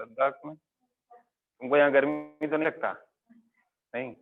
लद्दाख में? तुमको यहाँ गर्मी तो नहीं लगता? नहीं?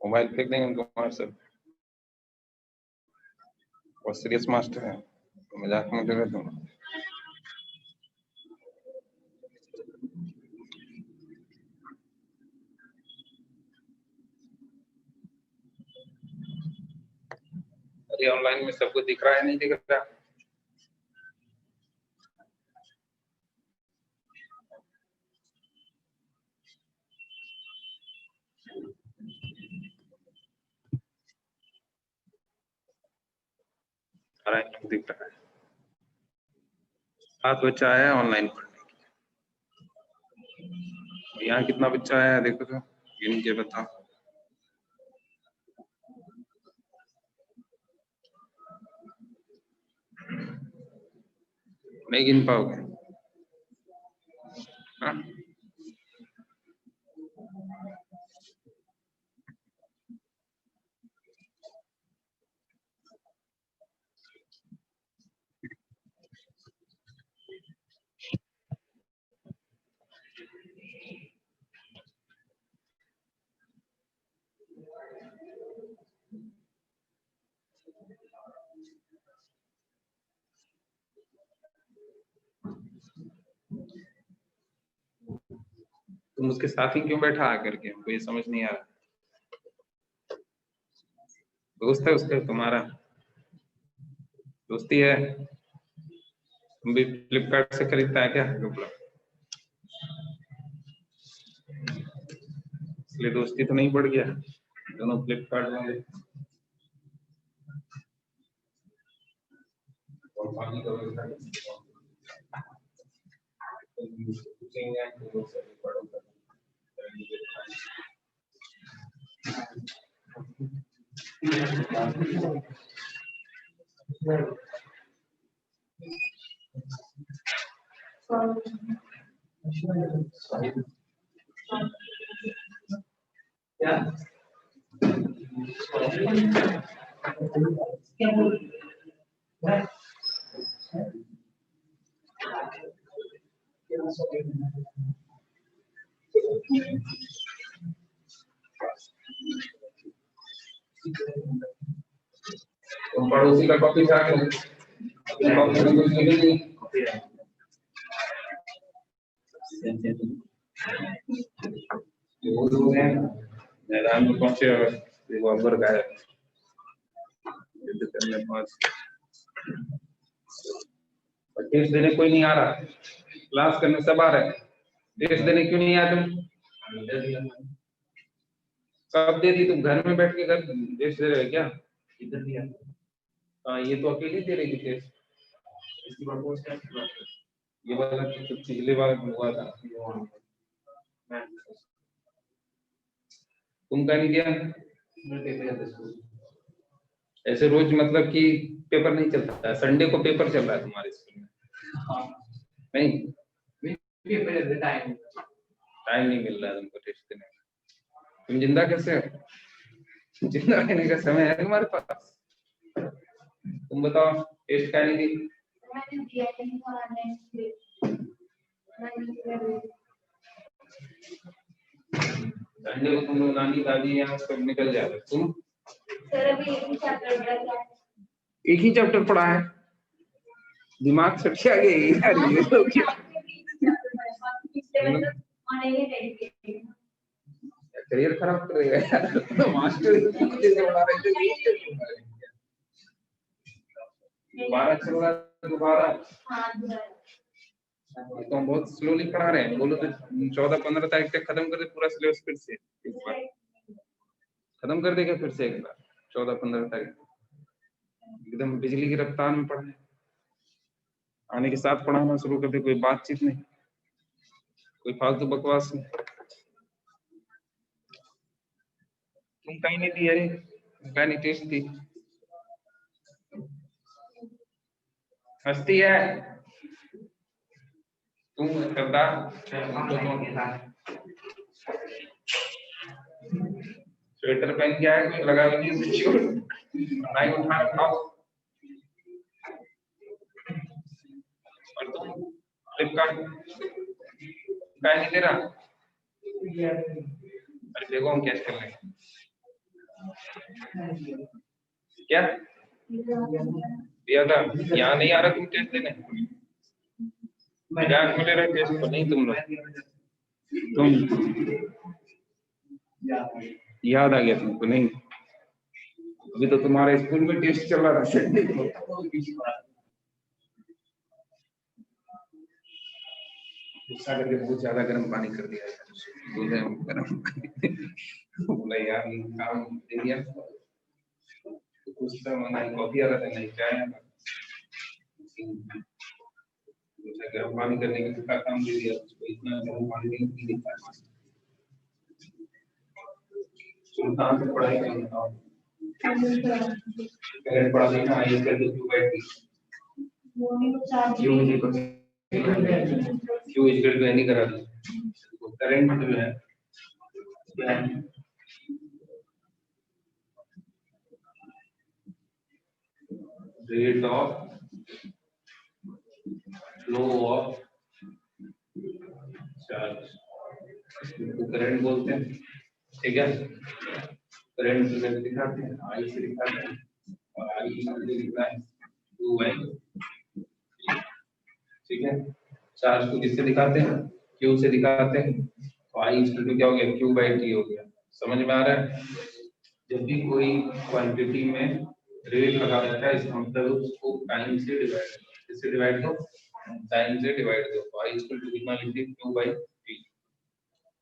मोबाइल फेंक देंगे उनको मार सब। बहुत सीरियस मास्टर है, तो मजाक में ले रहे तुम। अरे ऑनलाइन में सबको दिख रहा है, नहीं दिख रहा? दिख रहा है। 7 बच्चा आया ऑनलाइन पढ़ने के। यहाँ कितना बच्चा आया देखो तो, गिन के बताओ। नहीं गिन पाओगे? हाँ? तुम उसके साथ ही क्यों बैठा आकर के? हमको ये समझ नहीं आ रहा। दोस्त है उसका तुम्हारा? दोस्ती है? तुम भी फ्लिपकार्ट से खरीदता है क्या कपड़ा? इसलिए दोस्ती तो नहीं बढ़ गया? दोनों फ्लिपकार्ट वाले। और पानी का पड़ोसी का कॉपी था मैदान में पहुंचे और वो अकबर गायब। टेस्ट देने कोई नहीं आ रहा, क्लास करने सब आ रहे, टेस्ट देने क्यों नहीं आया तुम? कब दे दी? तुम घर में बैठ के घर टेस्ट दे रहे हो क्या? किधर दिया? हाँ ये तो अकेले दे रही थी टेस्ट। इसकी बात कौन सी? ये वाला तो पिछले बार हुआ था। तुम क्या नहीं दिया? ऐसे रोज मतलब कि पेपर नहीं चलता है, संडे को पेपर चल रहा है तुम्हारे स्कूल में? नहीं टाइम नहीं मिल रहा है तुमको टेस्ट देने का। तुम जिंदा कैसे हो? जिंदा रहने का समय है तुम्हारे पास? तुम बताओ टेस्ट क्या नहीं दी? संडे को तुम लोग नानी दादी यहाँ सब निकल जाते। तुम सर अभी एक ही चैप्टर पढ़ा है, दिमाग से क्या गई यार ये तो क्या? करियर खराब कर देगा यार। तो मास्टर जैसे बना रहे थे दोबारा चल रहा है दोबारा। तो हम बहुत स्लोली पढ़ा रहे हैं। बोलो तो 14-15 तारीख तक खत्म कर दे पूरा सिलेबस फिर से एक बार खत्म कर देगा, फिर से एक बार 14-15 तारीख। एकदम बिजली की रफ्तार में पढ़े, आने के साथ पढ़ाना शुरू कर दे, कोई बातचीत नहीं, कोई फालतू बकवास नहीं। तुम कहीं नहीं दी, अरे कहीं नहीं टेस्ट दी, हंसती है तुम सरदार। स्वेटर पहन के आए, कोई लगा भी नहीं, पढ़ाई उठा खाओ। और तुम फ्लिपकार्ट का नहीं दे रहा, अरे देखो हम कैश कर लेंगे। क्या दिया था? यहाँ नहीं आ रहा तुम टेस्ट देने, मजाक में ले रहे टेस्ट को? नहीं तुम लोग, तुम याद आ गया तुमको? नहीं, अभी तो तुम्हारे स्कूल में टेस्ट चल रहा था। गुस्सा करके बहुत ज्यादा गर्म पानी कर दिया है, गर्म बोला यार काम दे दिया, गुस्सा मना कॉफी आ रहा था, नहीं चाय आ रहा, गर्म पानी करने के लिए काम दे दिया उसको, इतना गर्म पानी नहीं पी देता। सुल्तान से पढ़ाई करता हूँ, पढ़ा देना आई इसका क्यों बैठी क्यों मुझे क्यों इस तो नहीं करा, करंट जो है rate of flow of charge, current बोलते हैं, ठीक है। करंट से दिखाते हैं, आई से दिखाते हैं, और आई से दिखता है 2 ठीक है। चार्ज को किससे दिखाते हैं? क्यू से दिखाते हैं, तो आई इक्वल टू क्या हो गया? क्यू बाई टी हो गया। समझ में आ रहा है? जब भी कोई क्वांटिटी में रेट लगा रहता है, इसका मतलब उसको टाइम से डिवाइड, किससे डिवाइड दो? टाइम से डिवाइड दो, तो आई इक्वल टू कितना लिख दिए? क्यू बाई टी,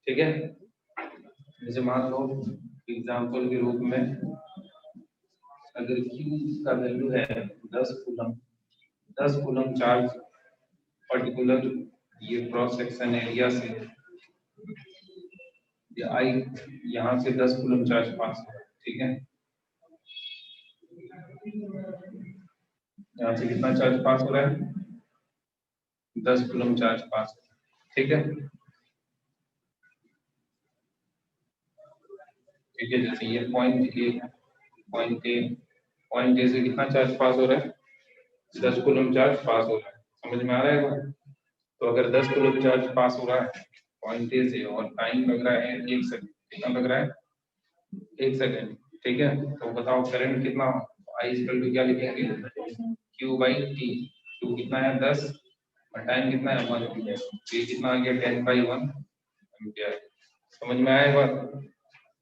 ठीक है। जैसे मान लो एग्जांपल के रूप में, अगर Q का वैल्यू है 10 कूलम, 10 कूलम चार्ज पर्टिकुलर ये क्रॉस सेक्शन एरिया से, ये I यहाँ से 10 कूलम चार्ज पास हो, ठीक है। यहाँ से कितना चार्ज पास हो रहा है? 10 कूलम चार्ज पास, ठीक है। ठीक है, जैसे ये पॉइंट ए से कितना चार्ज पास हो रहा है? 10 कूलम चार्ज पास हो रहा है। समझ में आ रहा है? तो अगर 10 कूलम चार्ज पास हो रहा है पॉइंट ए से, और टाइम लग रहा है 1 सेकंड, कितना लग रहा है? 1 सेकंड, ठीक है। तो बताओ करंट कितना? आई इक्वल टू क्या लिखेंगे? Q by T. क्यू कितना है? 10, और टाइम कितना है? 1। ये कितना आ गया? 10/1 एम्पियर। समझ में आया बात?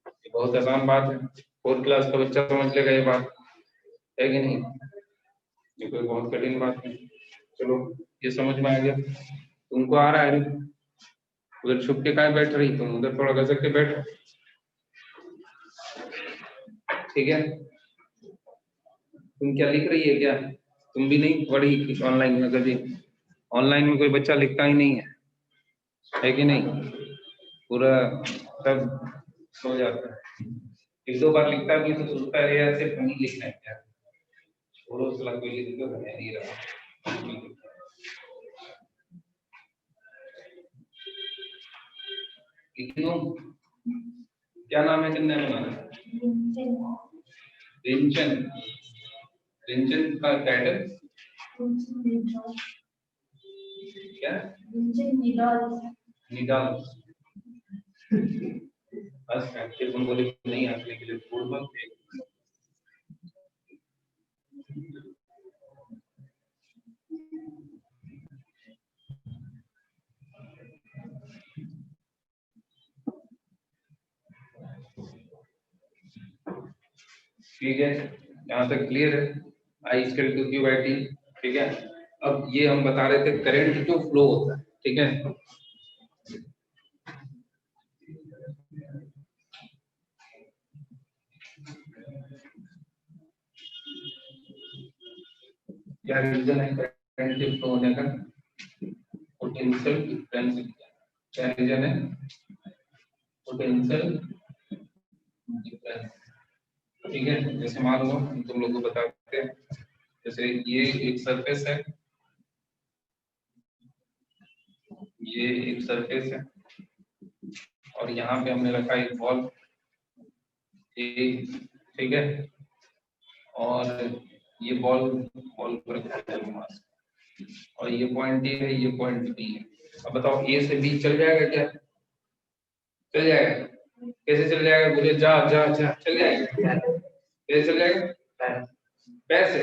ये बहुत आसान बात है, 4th क्लास का बच्चा समझ लेगा ये बात, है कि नहीं? ये कोई बहुत कठिन बात नहीं। चलो ये समझ में आ गया, तुमको आ रहा है? उधर छुप के कहाँ बैठ रही तुम? उधर थोड़ा गजर के बैठो, ठीक है। तुम क्या लिख रही है क्या? तुम भी नहीं पढ़ी ऑनलाइन में कभी? ऑनलाइन में कोई बच्चा लिखता ही नहीं है कि नहीं? पूरा सब सो जाता है, 1-2 बार लिखता भी तो सोचता है यार सिर्फ नहीं लिखना है क्या, छोड़ो साला कोई लिख दो, है नहीं रहा। क्या नाम है किन्ने बनाना? रिंचन। रिंचन का टाइटल क्या? निडाल। बस फिर तुम बोले नहीं हंसने के लिए छोड़ मत। ठीक है, यहाँ तक क्लियर है? I equal to Q by T, ठीक है। अब ये हम बता रहे थे करंट क्यों फ्लो होता है, ठीक है। क्या रीजन है करंट के फ्लो होने का? Potential difference. क्या रीजन है? Potential difference. ठीक है, जैसे मान लो तुम लोग को बताते हैं, जैसे ये एक सरफेस है, ये एक सरफेस है और यहाँ पे हमने रखा एक बॉल, ठीक है, और ये बॉल पर रखा है मास, और ये पॉइंट ए है, ये पॉइंट बी है। अब बताओ ए से बी चल जाएगा क्या? चल जाएगा। कैसे चल जाएगा? बोले जा जा जा, चल जाएगा। कैसे चल जाएगा? पैर से।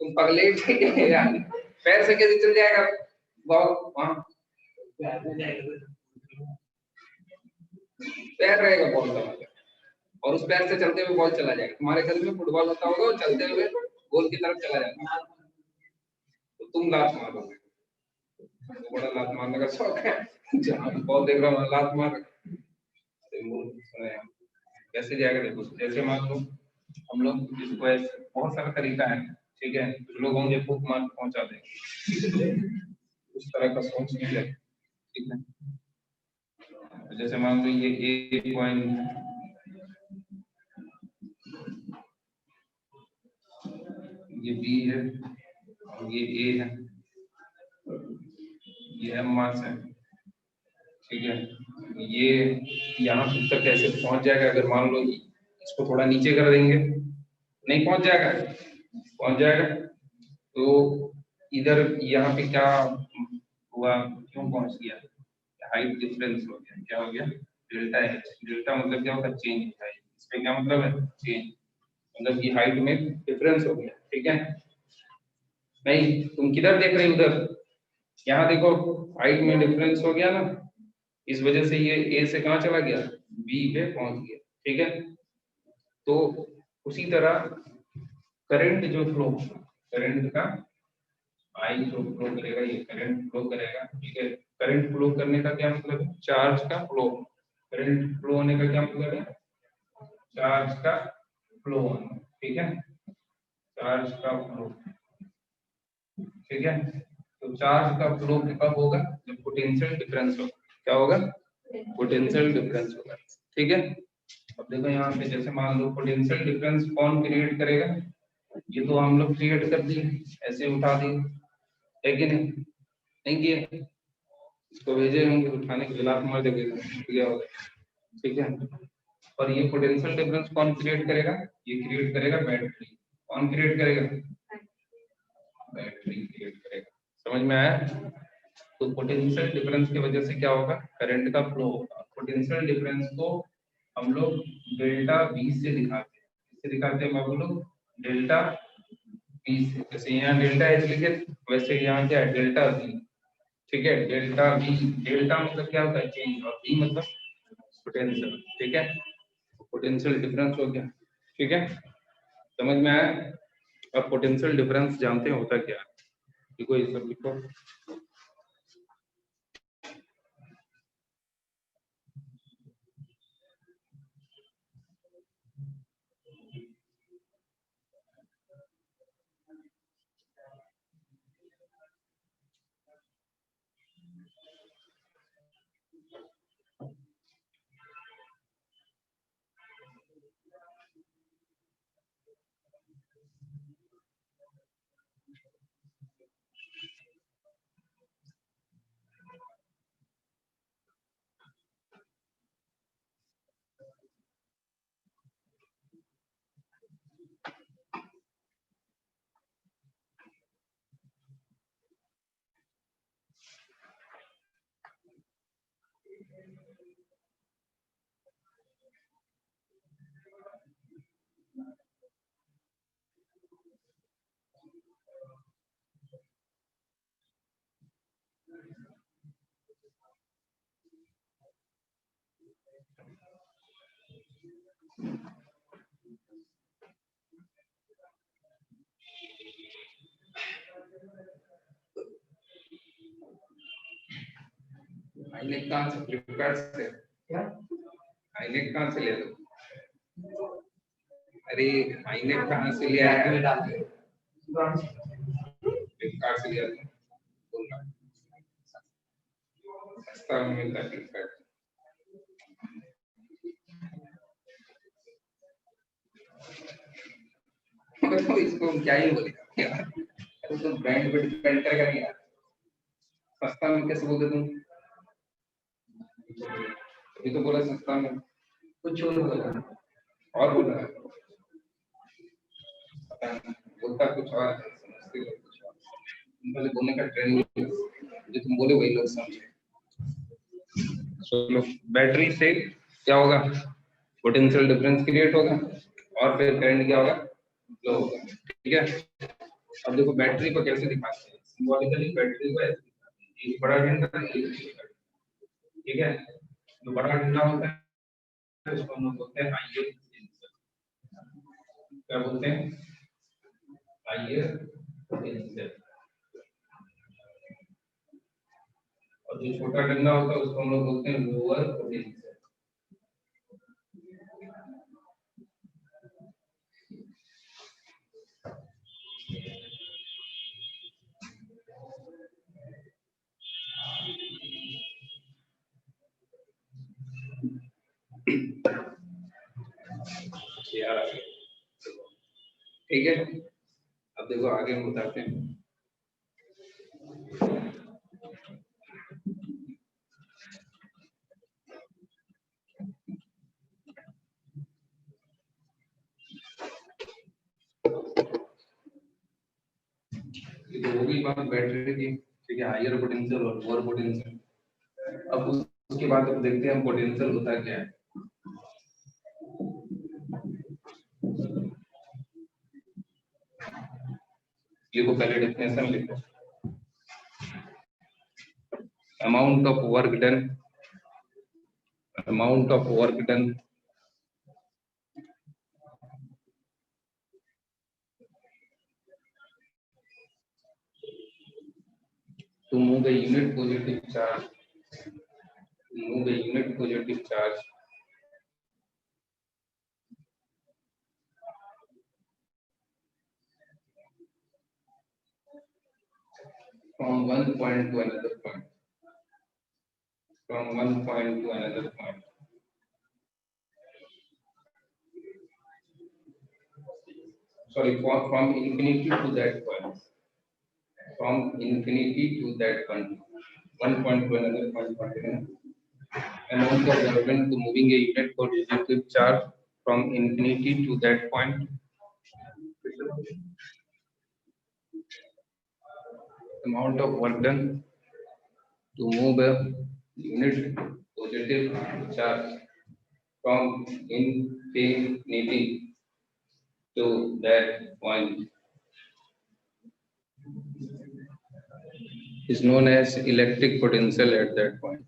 तुम पगले थे क्या यार? पैर से कैसे चल जाएगा बॉल वहां? पैर रहेगा बॉल का, और उस पैर से चलते हुए बॉल चला जाएगा। तुम्हारे घर में फुटबॉल होता होगा, वो चलते हुए गोल की तरफ चला जाएगा, तो तुम लात मारोगे। तो बड़ा लात मारने का शौक है, जहाँ बॉल देख रहा हूँ लात मार। कैसे जाएगा? देखो, जैसे मान लो हम लोग इसको ऐसे, बहुत सारा तरीका है, ठीक है, कुछ लोग होंगे फूक मार पहुंचा देंगे, उस तरह का सोच नहीं है, ठीक है। जैसे मान लो ये ए पॉइंट, ये बी है, ये ए है, ये एम मास है, ठीक है। ये यहाँ तक कैसे पहुंच जाएगा? अगर मान लो इसको थोड़ा नीचे कर देंगे, नहीं पहुंच जाएगा? पहुंच जाएगा। तो इधर यहाँ पे क्या हुआ, क्यों पहुंच गया? हाइट डिफरेंस हो गया। क्या हो गया? Delta H. डेल्टा मतलब क्या होता है? चेंज होता है। इसमें क्या मतलब है? चेंज, मतलब कि हाइट में डिफरेंस हो गया, ठीक है। नहीं, तुम किधर देख रहे हो? उधर, यहाँ देखो, हाइट में डिफरेंस हो गया ना, इस वजह से ये ए से कहाँ चला गया? बी पे पहुंच गया, ठीक है। तो उसी तरह करंट जो फ्लो, करंट का आई जो फ्लो करेगा, ये करंट फ्लो करेगा, ठीक है। करंट फ्लो करने का क्या मतलब है? चार्ज का फ्लो। करंट फ्लो होने का क्या मतलब है? चार्ज का फ्लो होना, ठीक है, चार्ज का फ्लो, ठीक है। तो चार्ज का फ्लो कब होगा? जब पोटेंशियल डिफरेंस होगा। क्या होगा? पोटेंशियल डिफरेंस होगा, ठीक है। अब देखो यहाँ पे, जैसे मान लो पोटेंशियल डिफरेंस कौन क्रिएट करेगा? ये तो हम लोग क्रिएट कर दिए, ऐसे उठा दिए, है कि नहीं? नहीं किए, इसको भेजे होंगे उठाने के लिए, लात मार देगा, ठीक है। और ये पोटेंशियल डिफरेंस कौन क्रिएट करेगा? ये क्रिएट करेगा बैटरी। कौन क्रिएट करेगा? बैटरी क्रिएट करेगा। समझ में आया? तो पोटेंशियल डिफरेंस की वजह से क्या होगा? करंट का फ्लो होगा। पोटेंशियल डिफरेंस को हम लोग डेल्टा V से दिखाते हैं। इससे दिखाते हैं बाबू लोग? डेल्टा V से। जैसे यहाँ डेल्टा H लिखे, वैसे यहाँ क्या है? डेल्टा V, ठीक है। डेल्टा V, डेल्टा मतलब क्या होता है? चेंज, और V मतलब पोटेंशियल, ठीक है। पोटेंशियल डिफरेंस हो गया, ठीक है। समझ में आया? अब पोटेंशियल डिफरेंस जानते हैं होता क्या है? देखो ये सब लिखो। आईनेक कहाँ से? फ्लिपकार्ट से? क्या आईनेक कहाँ से ले लो? अरे आईनेक कहाँ से ले आया? फ्लिपकार्ट से लिया था, बोलना सस्ता में मिलता है फ्लिपकार्ट। तो इसको हम क्या ही बोलेगा यार, तो ब्रांड पे डिपेंड करेगा नहीं यार, सस्ता में कैसे बोलते तुम? अभी तो बोला सस्ता में, कुछ और बोला और बोला बोलता कुछ और समझते लोग कुछ और, पहले बोलने का ट्रेंड जो तुम बोले वही लोग समझे। चलो बैटरी से क्या होगा, पोटेंशियल डिफरेंस क्रिएट होगा और फिर करंट क्या होगा, फ्लो होगा। ठीक है, अब देखो बैटरी को कैसे दिखाते हैं, सिंबॉलिकली बैटरी को ऐसे दिखाते हैं, एक बड़ा डंडा एक छोटा डंडा। ठीक है, जो बड़ा डंडा होता है उसको हम लोग बोलते हैं आईए, क्या बोलते हैं, आईए पोटेंशियल। और जो छोटा डंडा होता है उसको हम लोग बोलते हैं लोअर पोटेंशियल। ठीक है, अब देखो आगे हम बताते हैं। तो वो भी बात बैटरी की, ठीक है, हायर पोटेंशियल और लोअर पोटेंशियल। अब उसके बाद अब देखते हैं पोटेंशियल होता क्या है। लिखो पहले डेफिनेशन लिखो, amount of work done, amount of work done to move a unit positive charge, to move a unit positive charge from one point to another point, from one point to another point. Sorry, from infinity to that point, from infinity to that point, one point to another point. Amount of work done to moving a unit positive charge from infinity to that point. Amount of work done to move a unit positive charge from infinity to that point is known as electric potential at that point.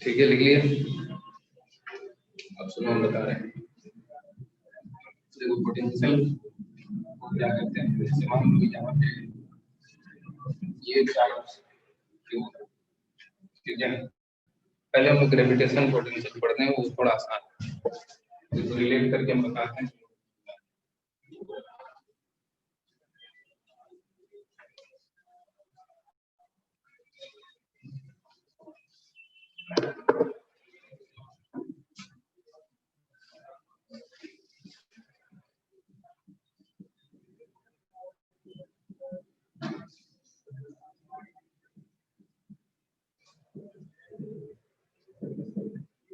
ठीक है, लिख लिया। अब सुनो हम बता रहे हैं, देखो पोटेंशियल क्या करते हैं, जैसे मान लो यहाँ पे ये चार्ज क्यों, ठीक है, पहले हम लोग ग्रेविटेशन पोटेंशियल पढ़ते हैं, वो थोड़ा आसान है, तो रिलेट करके हम बताते हैं।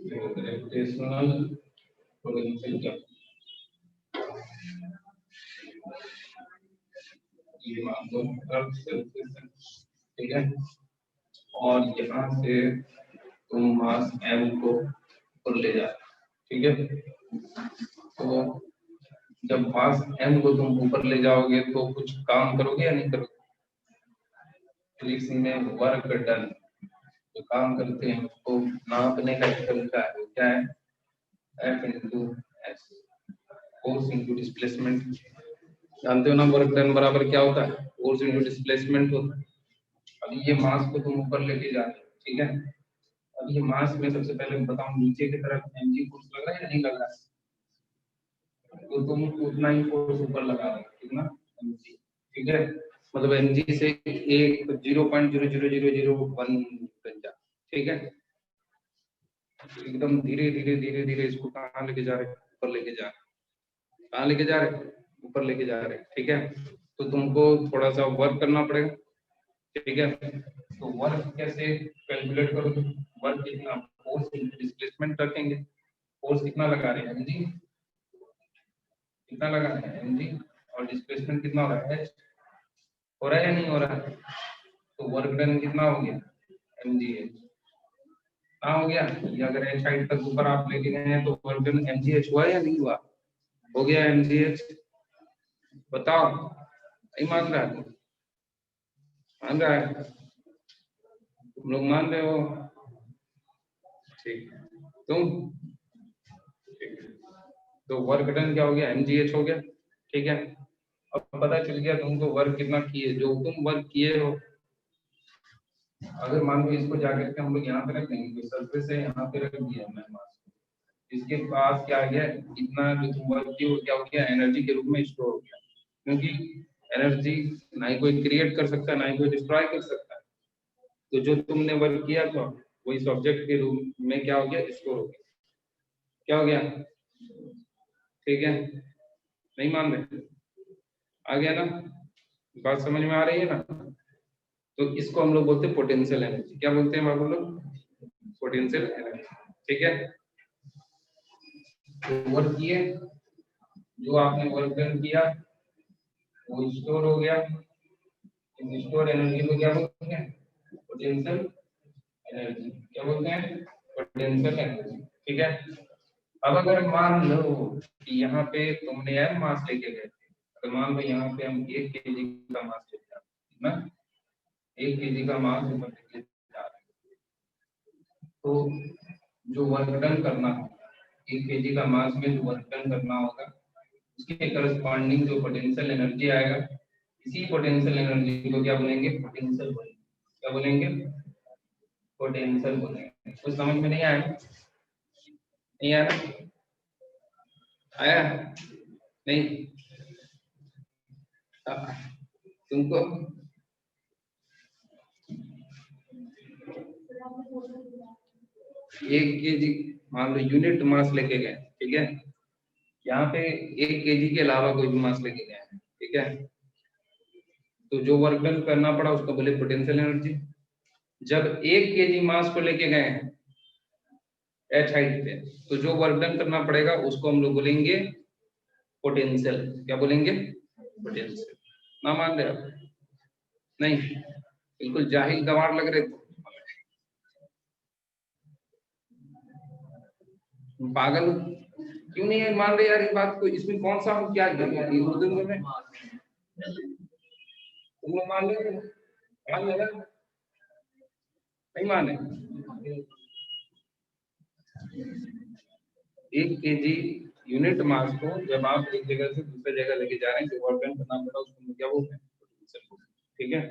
ग्रेविटेशनल पोटेंशियल क्या, ये मान लो अर्थ सर्फेस, ठीक है, और यहाँ से तुम मास m को ऊपर ले जा, ठीक है, तो जब मास m को तुम ऊपर ले जाओगे तो कुछ काम करोगे या नहीं करोगे, में वर्क डन, जो काम करते हैं उसको नापने का तरीका है, क्या है, F into S, force into displacement. जानते हो ना, वर्क डन बराबर क्या होता है, फोर्स इंटू डिस्प्लेसमेंट होता है। अब ये मास को तुम ऊपर लेके जा रहे हो, ठीक है। अब ये मास में सबसे पहले बताओ नीचे की तरफ mg फोर्स लग रहा है या नहीं लग रहा है? तो तुम उतना ही फोर्स ऊपर लगा रहे हो, कितना mg, ठीक है। मतलब mg से एक 0.00001 बन जा, ठीक है। एकदम धीरे धीरे धीरे धीरे इसको कहाँ लेके जा रहे हैं? ऊपर लेके जा रहे हैं। कहाँ लेके जा रहे हैं? ऊपर लेके जा रहे हैं, ठीक है। तो तुमको थोड़ा सा वर्क करना पड़ेगा, ठीक है। तो वर्क कैसे कैलकुलेट करोगे? वर्क कितना, फोर्स डिस्प्लेसमेंट रखेंगे। फोर्स कितना लगा रहे हैं mg, कितना लगा रहे हैं mg, और डिस्प्लेसमेंट कितना हो रहा है h, हो रहा है या नहीं हो रहा है? तो वर्क डन कितना हो गया mg h, कहाँ हो गया? ये अगर एच हाइट तक ऊपर आप लेके गए हैं तो वर्क डन mg h हुआ या नहीं हुआ? हो गया mg h। बताओ, नहीं मान रहा है? मान रहा है? तुम लोग मान रहे हो? ठीक है। तुम, ठीक है। तो वर्क डन क्या हो गया? mgh हो गया, ठीक है। अब पता चल गया तुमको वर्क कितना किए, जो तुम वर्क किए हो। अगर मान लो इसको जाकर के हम लोग यहाँ पे रख देंगे, तो सरफेस है यहाँ पे रख दिया हमने मास, इसके पास क्या आ गया, इतना जो तुम वर्क किए वो क्या हो गया, एनर्जी के रूप में स्टोर हो गया। क्योंकि एनर्जी ना ही कोई क्रिएट कर सकता है ना ही कोई डिस्ट्रॉय कर सकता है। तो जो तुमने वर्क किया था वो इस ऑब्जेक्ट के रूप में क्या हो गया, स्टोर हो गया। क्या हो गया? ठीक है, नहीं मान रहे? आ गया ना? बात समझ में आ रही है ना? तो इसको हम लोग बोलते हैं पोटेंशियल एनर्जी। क्या बोलते हैं बाबू लोग? पोटेंशियल एनर्जी, ठीक है। तो वर्क किए, जो आपने वर्क डन किया वो स्टोर हो गया। स्टोर एनर्जी को क्या बोलते हैं? Potential energy. क्या बोलते हैं? पोटेंशियल एनर्जी, ठीक है। अब अगर मान लो कि यहाँ पे तुमने एम मास लेके गए थे, अगर मान लो यहाँ पे हम 1 kg का मास लेके आते हैं ना, 1 kg का मास ऊपर लेके जा रहे हैं, तो जो वर्क डन करना होगा 1 kg का मास में जो वर्क डन करना होगा उसके करस्पॉन्डिंग जो पोटेंशियल एनर्जी आएगा, इसी पोटेंशियल एनर्जी को क्या बोलेंगे? पोटेंशियल बोलेंगे। क्या बोलेंगे? पोटेंशियल बोलेंगे। कुछ समझ में नहीं आया? नहीं आया? आया नहीं? तुमको 1 kg मान लो यूनिट मास लेके गए, ठीक है। यहाँ पे 1 kg के अलावा कोई भी मास लेके गए हैं, ठीक है। तो जो वर्क डन करना पड़ा उसको बोले पोटेंशियल एनर्जी। जब 1 kg मास को लेके गए हैं एच हाइट पे, तो जो वर्क डन करना पड़ेगा उसको हम लोग बोलेंगे पोटेंशियल। क्या बोलेंगे? पोटेंशियल। ना मान रहे आप? नहीं, बिल्कुल जाहिल गंवार लग रहे थे, पागल क्यों नहीं है मान रहे यार इस बात को? इसमें कौन सा हम क्या उर्दू में तुम लोग मान रहे हो? मान ले ना? नहीं माने? 1 kg यूनिट मास को जब आप एक जगह से दूसरी जगह लेके जा रहे हैं, जो वर्क डन करना पड़ा उसको क्या बोलते हैं? पोटेंशियल बोलते हैं, ठीक है।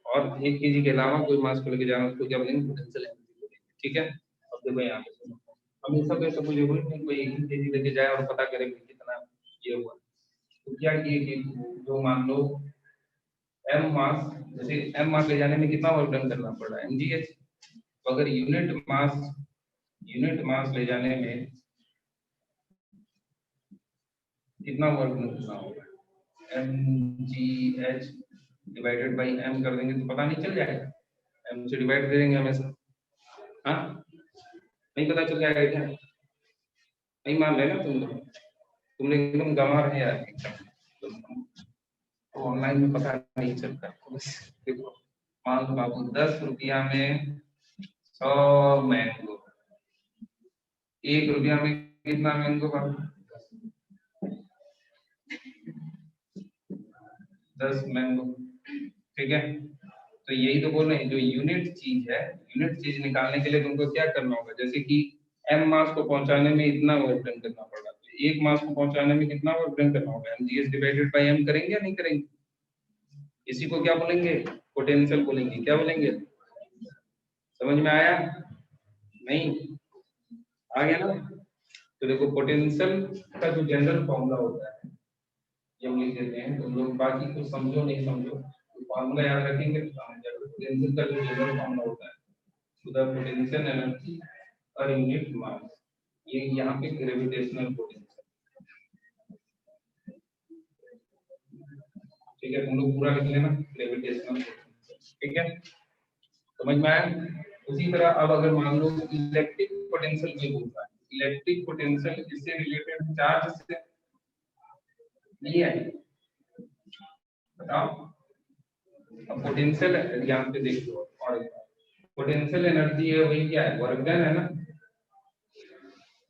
और 1 kg के अलावा कोई मास को लेके जाना है उसको क्या बोलेंगे? पोटेंशियल एनर्जी बोलेंगे, ठीक है। अब देखो यहाँ पे सुनो, हमेशा तो ऐसा कुछ जरूरी नहीं कोई 1 kg लेके जाए और पता करे कि कितना ये हुआ। तो क्या किए कि जो मान लो एम मास, जैसे एम मास ले जाने में कितना वर्क डन करना पड़ रहा है? mgh। तो अगर यूनिट मास ले जाने में कितना वर्क डन करना होगा, mgh डिवाइडेड बाई m कर देंगे तो पता नहीं चल जाएगा? m से डिवाइड दे देंगे हमेशा। हाँ, नहीं पता चल जाएगा क्या? नहीं मान रहे ना तुम लोग? तुम लोग एकदम गंवार है यार, तो ऑनलाइन में पता नहीं चलता। देखो मान लो बाबू 10 रुपया में 100 मैंगो, 1 रुपया में कितना मैंगो बाबू? 10 मैंगो, ठीक है। तो यही तो बोल रहे हैं, जो यूनिट चीज है, यूनिट चीज निकालने के लिए तुमको क्या करना होगा? जैसे कि एम मास को पहुंचाने में इतना वर्क डन करना पड़ा, तो 1 मास को पहुंचाने में कितना वर्क डन करना होगा? mgh डिवाइडेड बाय m करेंगे या नहीं करेंगे? इसी को क्या बोलेंगे, पोटेंशियल बोलेंगे। क्या बोलेंगे, समझ में आया नहीं, आ गया ना। तो देखो पोटेंशियल का जो जनरल फॉर्मूला होता है ये हम लिख देते हैं, तो लोग बाकी कुछ समझो नहीं समझो तो फॉर्मूला याद रखेंगे तो समझ जाओगे। पोटेंशियल का जो जनरल फॉर्मूला होता है, तो the potential energy per unit mass, ये यहाँ पे ग्रेविटेशनल पोटेंशियल, ठीक है, तुम लोग पूरा लिख लेना ग्रेविटेशनल पोटेंशियल, ठीक है, समझ में आया। उसी तरह अब अगर मान लो इलेक्ट्रिक पोटेंशियल ये होता है, इलेक्ट्रिक पोटेंशियल इससे रिलेटेड चार्ज से नहीं है, बताओ। अब पोटेंशियल यहाँ पे देख लो, और पोटेंशियल एनर्जी है वही क्या है, वर्क डन है ना,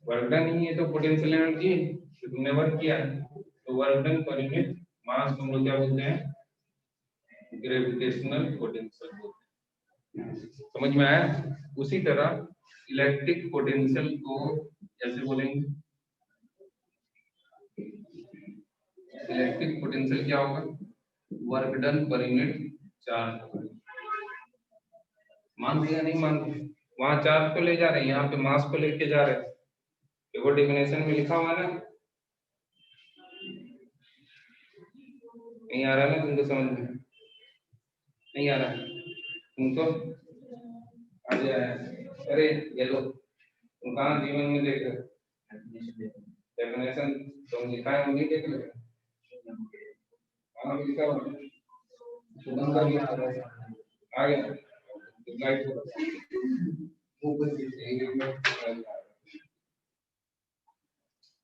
वर्क डन ही है तो पोटेंशियल एनर्जी तो तुमने वर्क किया है, तो work done per unit mass को हम लोग क्या बोलते हैं, ग्रेविटेशनल पोटेंशियल बोलते हैं, समझ में आया। उसी तरह इलेक्ट्रिक पोटेंशियल को कैसे बोलेंगे, इलेक्ट्रिक पोटेंशियल क्या होगा, work done per unit charge. मान दिया नहीं मान, वहां चार्ज को ले जा रहे हैं, यहाँ पे मास को लेके जा रहे हैं, देखो डेफिनेशन में लिखा हुआ है ना, नहीं आ रहा ना तुमको समझ में, नहीं आ रहा तुमको, आ जाए। अरे ये लो, तुम कहाँ जीवन में देख रहे डेफिनेशन, तुम लिखा है नहीं देख लो, कहाँ लिखा हुआ आ गया लाइट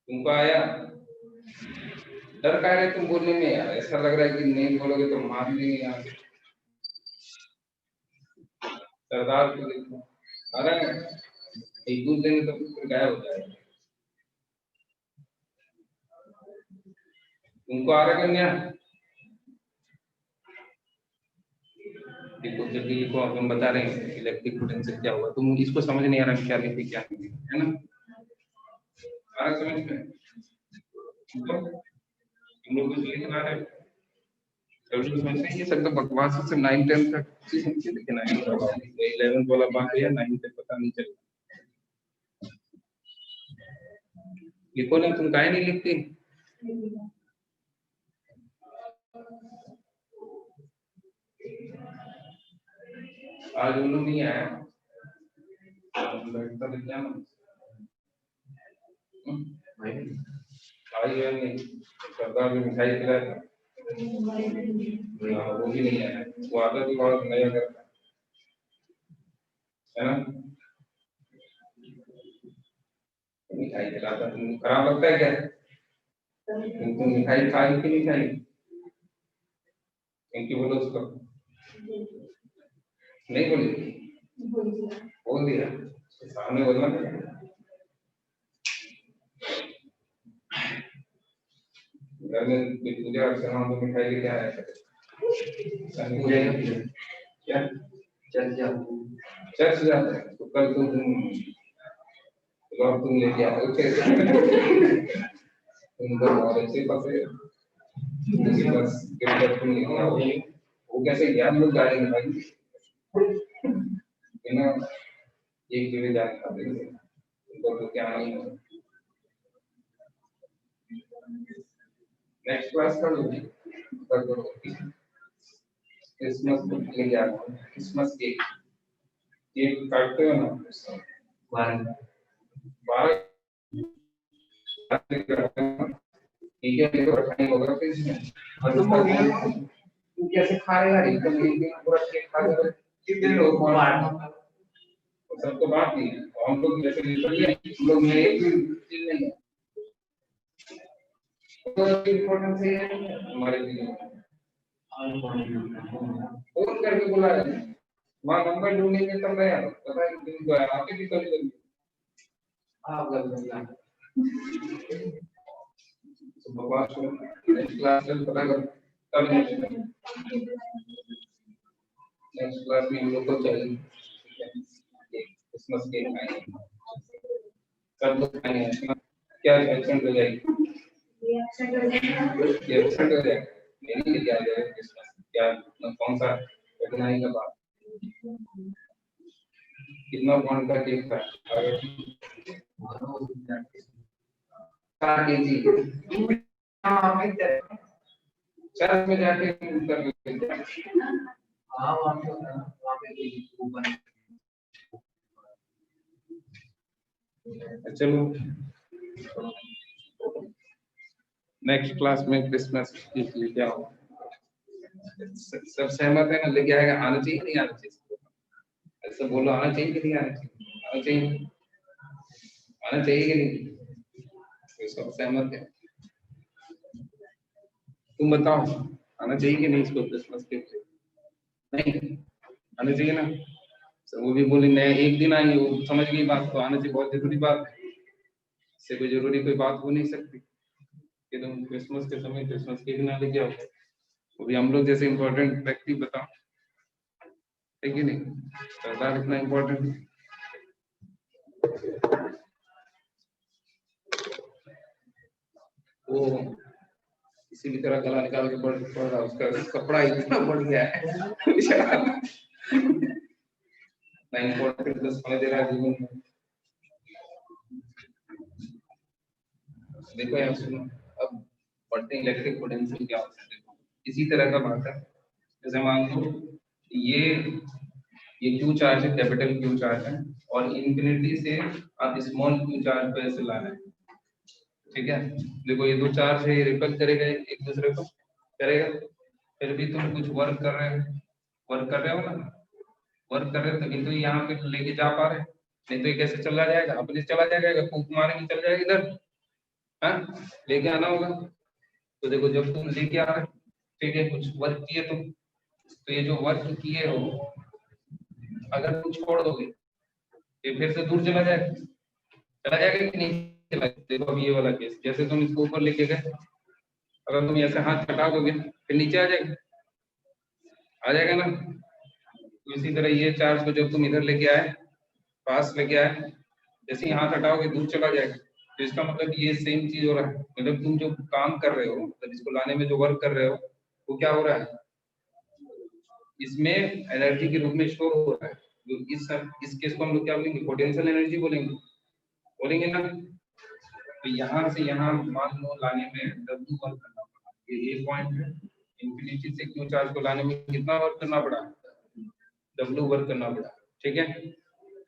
तुमको आया, डर का है तुम बोलने में यार, ऐसा लग रहा है कि नहीं बोलोगे तो मार देंगे यहाँ पे, सरदार को देखो आ रहा है, एक दूसरे में तो फिर गायब हो जाएगा। तुमको आ रहा है क्या, देखो जल्दी लिखो, अब हम बता रहे हैं इलेक्ट्रिक पोटेंशियल क्या हुआ, तुम इसको समझ नहीं आ रहा क्या लिखे क्या है ना, आ रहा समझ में, तुम लोग कुछ लिखना है जल्दी समझते हैं, ये सब तो बकवास से 9 10 तक समझे, लेकिन 11 वाला बात है 9 तक पता नहीं चलता। लिखो ना, तुम काहे नहीं लिखते, आज उन लोग नहीं आया, बैठता लिख जाना भाई नहीं, सरदार में मिठाई खिलाया वो भी नहीं आया, वो आता भी बहुत नया करता है ना, मिठाई खिलाता, तुमको खराब लगता है क्या, तुमको मिठाई खाई कि नहीं खाई, इनकी बोलो उसको, नहीं बोली, बोल दिया सामने बोलना, घर में पूजा अर्चना तो मिठाई लेके आया क्या, चर्च जाता है तो कल तुम लेके आओ, तुम तो बहुत अच्छे पासे बस तुम लेके आओ, वो कैसे ज्ञान लोग जाएंगे भाई, बिना एक जगह जाने खाते उनको तो क्या नहीं है। नेक्स्ट क्लास कर लो, क्रिसमस को लेके आ, क्रिसमस केक केक काटते हो ना, 12 ठीक है, देखो रखने होगा फिर इसमें, तू कैसे खा रहा है, एकदम एक दिन पूरा केक खा रहा है, कितने लोग बांट, सबको बांट दी, हम लोग जैसे हम लोग में एक चीज नहीं है, तो इम्पोर्टेंस है हमारे लिए, फोन करके बुला रहे हैं, वहाँ नंबर ढूंढेंगे तब मैं पता है दिन को आपके भी कभी कभी आप कर बकवास क्लास में पता कर तब नेक्स्ट क्लास में हम लोग को चाहिए क्रिसमस केक खाएंगे, सब लोग खाएंगे, क्या एब्सेंट हो जाएगी, ये एब्सेंट हो जाएगा, नहीं लेके आ जाएगा क्रिसमस, क्या कौन सा कठिनाई का बात, कितना पॉइंट का केक था, 4 केजी चर्च में जाके कर लेते हैं। हाँ वहाँ पे ऊपर। चलो नेक्स्ट क्लास में क्रिसमस लेके आओ। सब सहमत है ना? लेके आएगा, आना चाहिए नहीं आना चाहिए? ऐसा बोलो, आना चाहिए कि नहीं आना चाहिए? आना चाहिए, आना चाहिए कि नहीं? तो सब सहमत है, तुम बताओ आना चाहिए कि नहीं इसको क्रिसमस के? नहीं आना चाहिए ना? तो वो भी बोले नया एक दिन आएंगे, वो समझ गई बात, तो आना चाहिए, बहुत जरूरी बात है, इससे कोई जरूरी कोई बात हो नहीं सकती कि तुम क्रिसमस के समय क्रिसमस के दिन लेके आओ। वो भी हम लोग जैसे इम्पोर्टेंट व्यक्ति, बताओ है कि नहीं? सरदार इतना इम्पोर्टेंट है। वो किसी भी तरह गला निकाल के पढ़ रहा, उसका कपड़ा इतना बढ़ गया है ना इम्पोर्टेंट प्लस समझ दे रहा है जीवन में। देखो यार सुनो, अब पढ़ते हैं इलेक्ट्रिक पोटेंशियल क्या होता है। देखो इसी तरह का बात है, जैसे मान लो ये क्यू चार्ज है, कैपिटल क्यू चार्ज है, और इंफिनिटी से आप स्मॉल क्यू चार्ज पे ऐसे ला रहे हैं, ठीक है? देखो ये दो चार्ज है, ये रिपेल करेगा एक दूसरे को, करेगा, फिर भी तुम कुछ वर्क कर रहे हो, वर्क कर रहे हो ना, वर्क कर रहे हो, तो किंतु यहाँ पे लेके जा पा रहे हैं, नहीं तो ये कैसे चला जाएगा? अपने चला जाएगा, फूक मारेंगे चल जाएगा इधर, हाँ लेके आना होगा। तो देखो जब तुम लेके आ रहे, ठीक है, कुछ वर्क किए तुम, तो ये जो वर्क किए हो अगर तुम छोड़ दोगे ये फिर से दूर चला जाएगा कि नहीं चला? देखो अब ये वाला केस, जैसे तुम इसको ऊपर लेके गए, अगर तुम ऐसे हाथ हटा दोगे फिर नीचे आ जाएगा ना? तो इसी तरह ये चार्ज को जब तुम इधर लेके आए, पास लेके आए, जैसे ही हाथ हटाओगे दूर चला जाएगा। तो इसका मतलब ये सेम चीज हो रहा है, मतलब तुम जो काम कर रहे हो, मतलब इसको लाने में जो वर्क कर रहे हो, वो क्या हो रहा है, इसमें एनर्जी के रूप में स्टोर हो रहा है। जो इस केस को हम लोग क्या बोलेंगे, पोटेंशियल एनर्जी बोलेंगे ना? तो यहाँ से यहाँ मान लो लाने में W वर्क करना पड़ा, ये पॉइंट है, इंफिनिटी से क्यू चार्ज को लाने में कितना वर्क करना पड़ा, W वर्क करना पड़ा, ठीक है?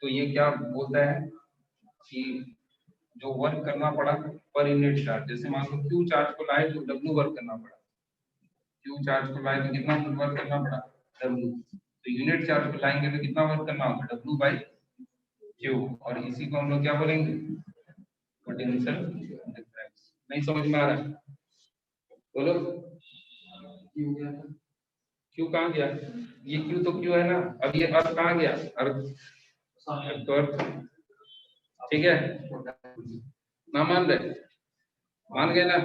तो ये क्या बोलता है कि जो वर्क करना पड़ा पर यूनिट चार्ज, जैसे मान लो क्यू चार्ज को लाए तो W वर्क करना पड़ा, क्यू चार्ज को लाए तो कितना वर्क करना पड़ा, W। तो यूनिट चार्ज को लाएंगे तो कितना वर्क करना होगा, W बाई क्यू, और इसी को हम लोग क्या बोलेंगे, पोटेंशियल डिफरेंस। नहीं समझ में आ रहा है? बोलो क्यू कहाँ गया? ये क्यू तो क्यू है ना, अब ये अर्थ कहाँ गया, अर्थ, ठीक है ना? मान रहे, मान गए ना?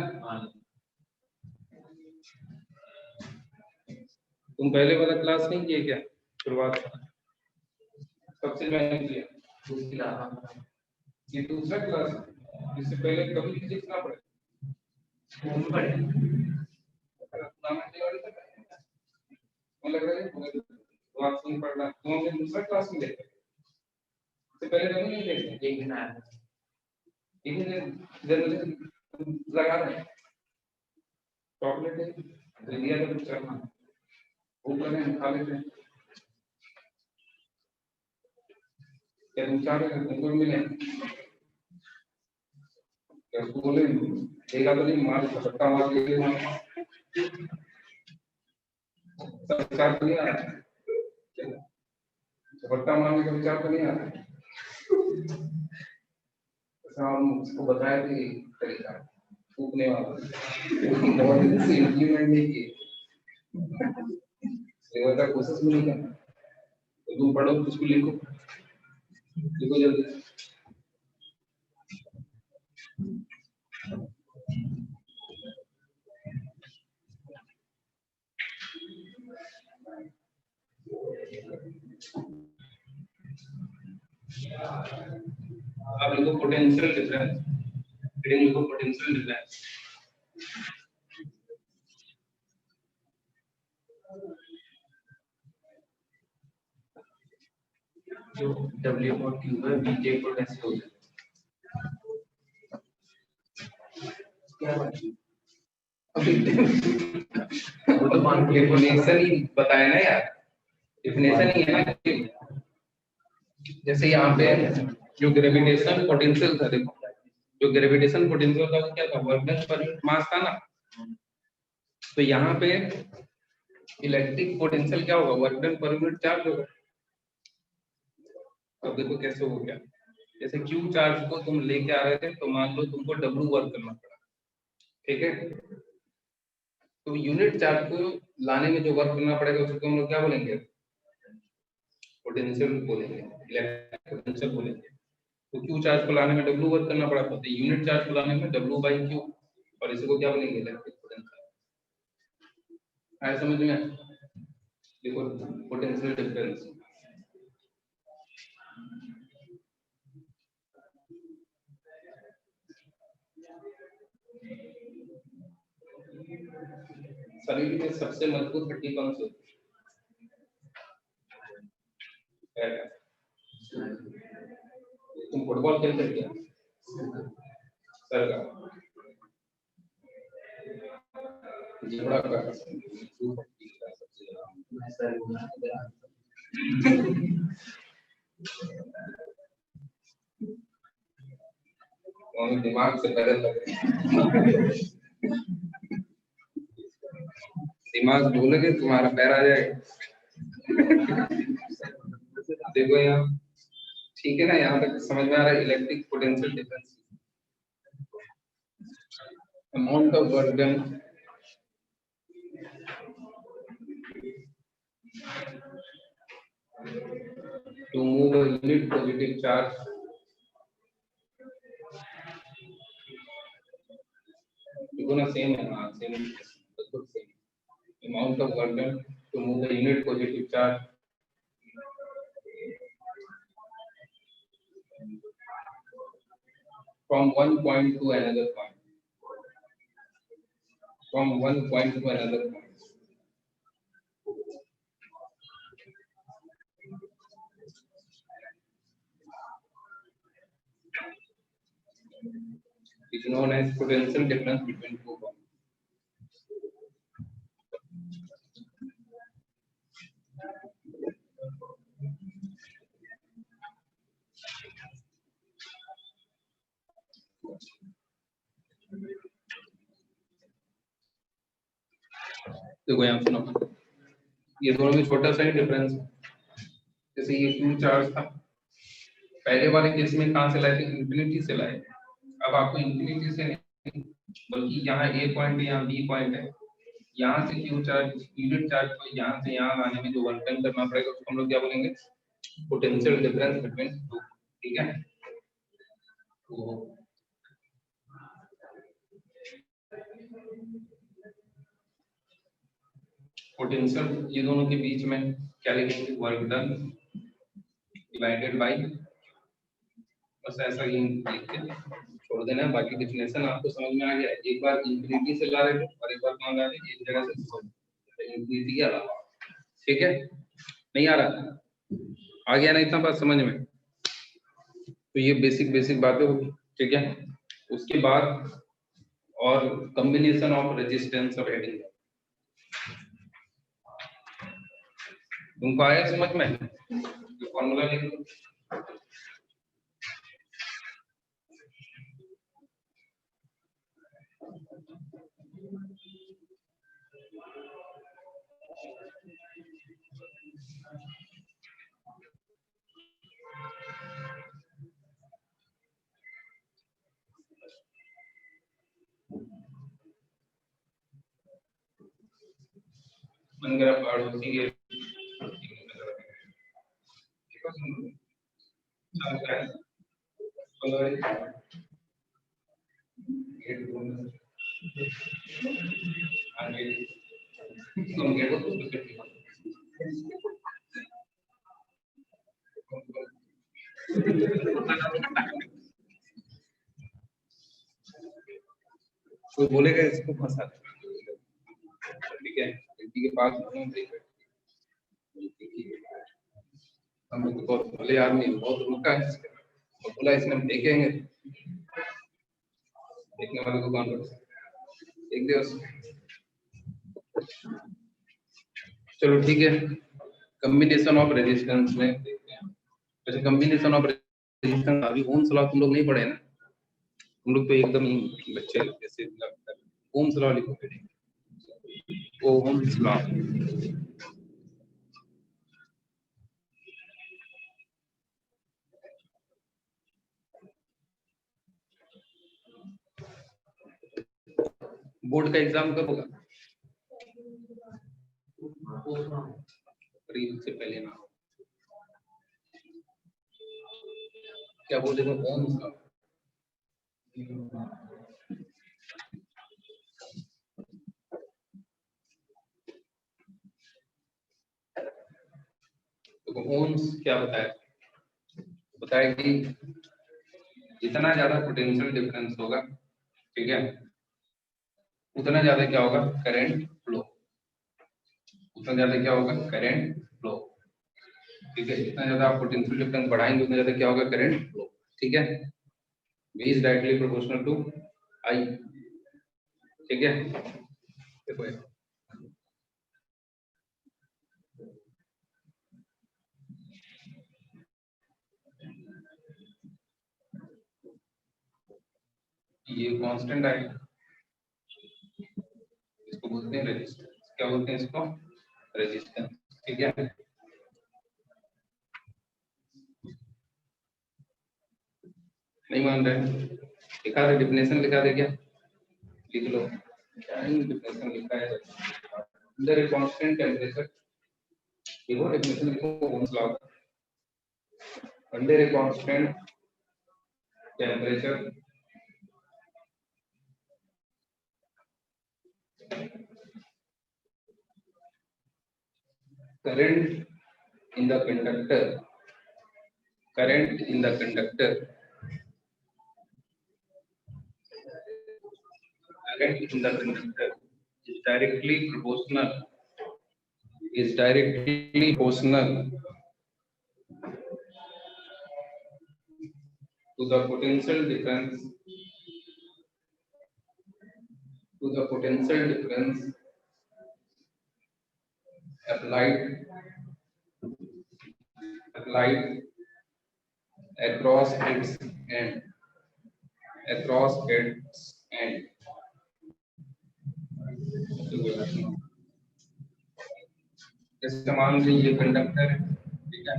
तुम पहले वाला क्लास नहीं किए क्या, शुरुआत सबसे मैंने किया, ये दूसरा क्लास, इससे पहले कभी सीखना पड़ेगा। लग रहा है तो आप सुन पढ़ना, तुम हमने दूसरा क्लास में देखा, इससे पहले कभी नहीं देखा, एक दिन आया, एक दिन इधर मुझे लगा रहे चॉकलेट है लिया तो कुछ करना, भूख लगे खा लेते हैं, क्या तुम चाह रहे तुमको मिले, क्या उसको बोले देखा तो नहीं, मार सट्टा मार के विचार तो नहीं आ रहा, सट्टा मारने का विचार तो नहीं आ रहा। हम उसको बताया कि तरीका फूकने वाला इम्प्लीमेंट नहीं किए, कोशिश भी नहीं करना, तो तुम पढ़ो उसको लिखो जल्दी। आप लिखो पोटेंशियल डिफरेंस, हेडिंग लिखो पोटेंशियल डिफरेंस। जो W और Q है बीजे को कैसे हो जाए क्या बात है वो तो डेफिनेशन ही बताया ना यार डेफिनेशन ही है ना जैसे यहाँ पे जो ग्रेविटेशनल पोटेंशियल था देखो जो ग्रेविटेशन पोटेंशियल था वो क्या था work done per unit mass था ना तो यहाँ पे इलेक्ट्रिक पोटेंशियल क्या होगा work done per unit charge होगा अब देखो कैसे हो गया जैसे क्यू चार्ज को तुम लेके आ रहे थे तो मान लो तुमको डब्ल्यू वर्क करना पड़ा ठीक है तो यूनिट चार्ज को लाने में जो वर्क करना पड़ेगा उसको हम लोग क्या बोलेंगे पोटेंशियल बोलेंगे इलेक्ट्रिक पोटेंशियल बोलेंगे तो क्यू चार्ज को लाने में डब्ल्यू वर्क करना पड़ा तो यूनिट चार्ज को लाने में डब्ल्यू बाई क्यू और इसको क्या बोलेंगे इलेक्ट्रिक पोटेंशियल आया समझ में देखो पोटेंशियल डिफरेंस शरीर में सबसे मजबूत हड्डी कौन सी है तुम फुटबॉल खेलते क्या सर का जबड़ा का दिमाग से पैदल लग दिमाग बोलोगे तुम्हारा पैर आ जाएगा देखो यहाँ ठीक है ना यहाँ तक समझ में आ रहा है electric potential difference amount of work done to move a unit positive charge देखो ना सेम है हाँ सेम बिल्कुल same amount of work done to move a unit positive charge from one point to another point from one point to another point is known as potential difference between two points. देखो यहाँ सुनो ये दोनों में छोटा सा ही difference जैसे ये क्यू चार्ज था पहले वाले केस में कहाँ से लाए थे इंफिनिटी से लाए अब आपको इंफिनिटी से नहीं बल्कि यहाँ ए पॉइंट है यहाँ बी पॉइंट है यहाँ से क्यू चार्ज यूनिट चार्ज को यहाँ से यहाँ लाने में जो वर्क डन करना पड़ेगा उसको हम लोग क्या बोलेंगे पोटेंशियल डिफरेंस बिटवीन टू ठीक है पोटेंशियल ये दोनों के बीच में क्या लिखेंगे वर्क डन डिवाइडेड बाय बस ऐसा ही लिख के छोड़ देना है बाकी डेफिनेशन आपको समझ में आ गया एक बार इंफिनिटी से ला रहे थे और एक बार कहाँ ला रहे एक जगह से इंफिनिटी के अलावा ठीक है नहीं आ रहा आ गया ना इतना बात समझ में तो ये बेसिक बातें होगी ठीक है उसके बाद और combination of resistance of heading तुमको आया समझ में फॉर्मूला लिख लो मंगरा पड़ोसी के तो बोलेगा इसको फंसा ठीक है लड़की के पास हम लोग तो बहुत भले आदमी बहुत रुका है और बोला इसने हम देखेंगे, देखने वाले को कौन देख दे उसको। चलो ठीक है, कॉम्बिनेशन ऑफ रेजिस्टेंस में देखते हैं। वैसे कॉम्बिनेशन ऑफ रेजिस्टेंस अभी ओम्स लॉ तुम लोग नहीं पढ़े ना, तुम लोग तो एकदम ही बच्चे जैसे लगता है। ओम्स लॉ लिखो पहले, ओम्स लॉ। बोर्ड का एग्जाम कब होगा? अप्रैल से पहले ना, क्या बोले तो ओम्स लॉ। तो ओम्स क्या बताया कि जितना ज्यादा पोटेंशियल डिफरेंस होगा, ठीक है, उतना ज्यादा क्या होगा, करंट फ्लो। उतना ज्यादा क्या होगा, करंट फ्लो। ठीक है, जितना ज्यादा आप पोटेंशियल डिफरेंस बढ़ाएंगे उतना ज्यादा क्या होगा, करंट फ्लो। ठीक है, V is directly proportional to I। ठीक है, देखो ये कांस्टेंट है, इसको बोलते हैं रेजिस्टेंस। क्या बोलते हैं इसको, रेजिस्टेंस। ठीक है, नहीं मान रहे, लिखा दे डेफिनेशन, लिखा दे क्या, लिख लो क्या डेफिनेशन लिखा है। अंडर ए कांस्टेंट टेंपरेचर, देखो डेफिनेशन लिखो Ohm's law. Under a constant temperature current in the conductor, current in the conductor, current in the conductor is directly proportional, is directly proportional to the potential difference, to the potential difference applied across its end, across its end। जैसे मान लीजिए ये conductor है, ठीक है,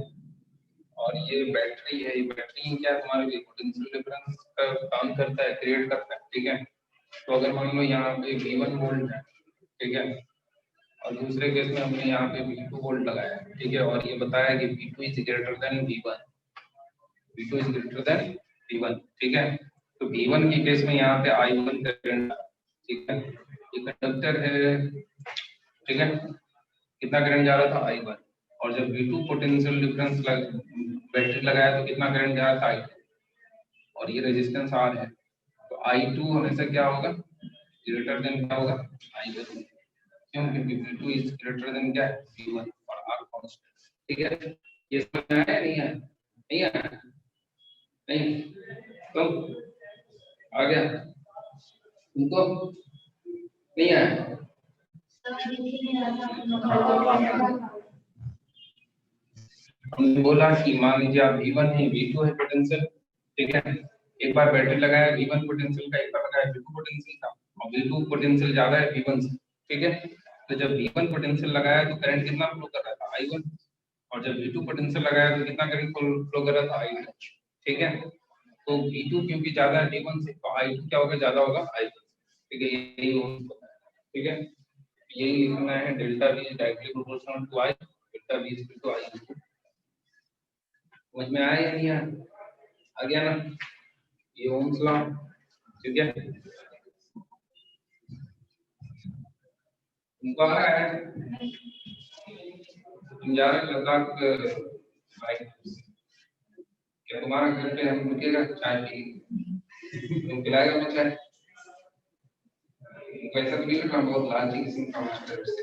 और ये battery है। ये बैटरी क्या है, तुम्हारे लिए पोटेंशियल डिफरेंस का काम करता है, क्रिएट करता है। ठीक है, तो अगर मान लो यहाँ पे V1 वोल्ट है, ठीक है, और दूसरे केस में हमने यहाँ पे V2 वोल्ट लगाया है, ठीक है, और ये बताया कि V2 is greater than V1, V2 is greater than V1। ठीक है, तो V1 की केस में यहाँ पे I1 करंट, ठीक है, ये कंडक्टर है, ठीक है, कितना करंट जा रहा था, I1, और जब V2 पोटेंशियल डिफरेंस बैटरी लगाया तो कितना करंट जा रहा था, I2, और ये रेजिस्टेंस R है, तो I2 हमेशा क्या होगा, ग्रेटर देन क्या होगा, I1। क्यों, क्योंकि V2 इज ग्रेटर देन क्या है, V1 और R कांस्टेंट। ठीक है, ये समझ में आया नहीं है, नहीं आया, नहीं तो आ गया तुमको, नहीं आया। हमने बोला कि मान लीजिए आप V1 है, V2 है पोटेंशियल, ठीक है, एक बार बैटरी लगाया V1 पोटेंशियल का, एक बार लगाया V2 पोटेंशियल का, और V2 पोटेंशियल ज्यादा है V1 से। ठीक है, तो जब V1 पोटेंशियल लगाया तो करंट कितना फ्लो कर रहा था, I1, और जब V2 पोटेंशियल लगाया तो कितना करंट फ्लो कर रहा था, I2। ठीक है, तो V2 क्योंकि ज्यादा है V1 से, तो I2 क्या होगा, ज्यादा होगा I1। ठीक है, यही ठीक है, यही लिखना है, delta V is directly proportional to I, delta V is equal to I। समझ में आया या नहीं आया, आ गया ना, ये ओम्स लॉ। ठीक है, तुमको आ रहा है, तुम जा रहे लद्दाख बाइक, क्या तुम्हारा घर पे हम रुकेगा चाय पी, तुम पिलाएगा मुझे चाय, वैसा तो नहीं, मैं बहुत लालची किस्म का मास्टर से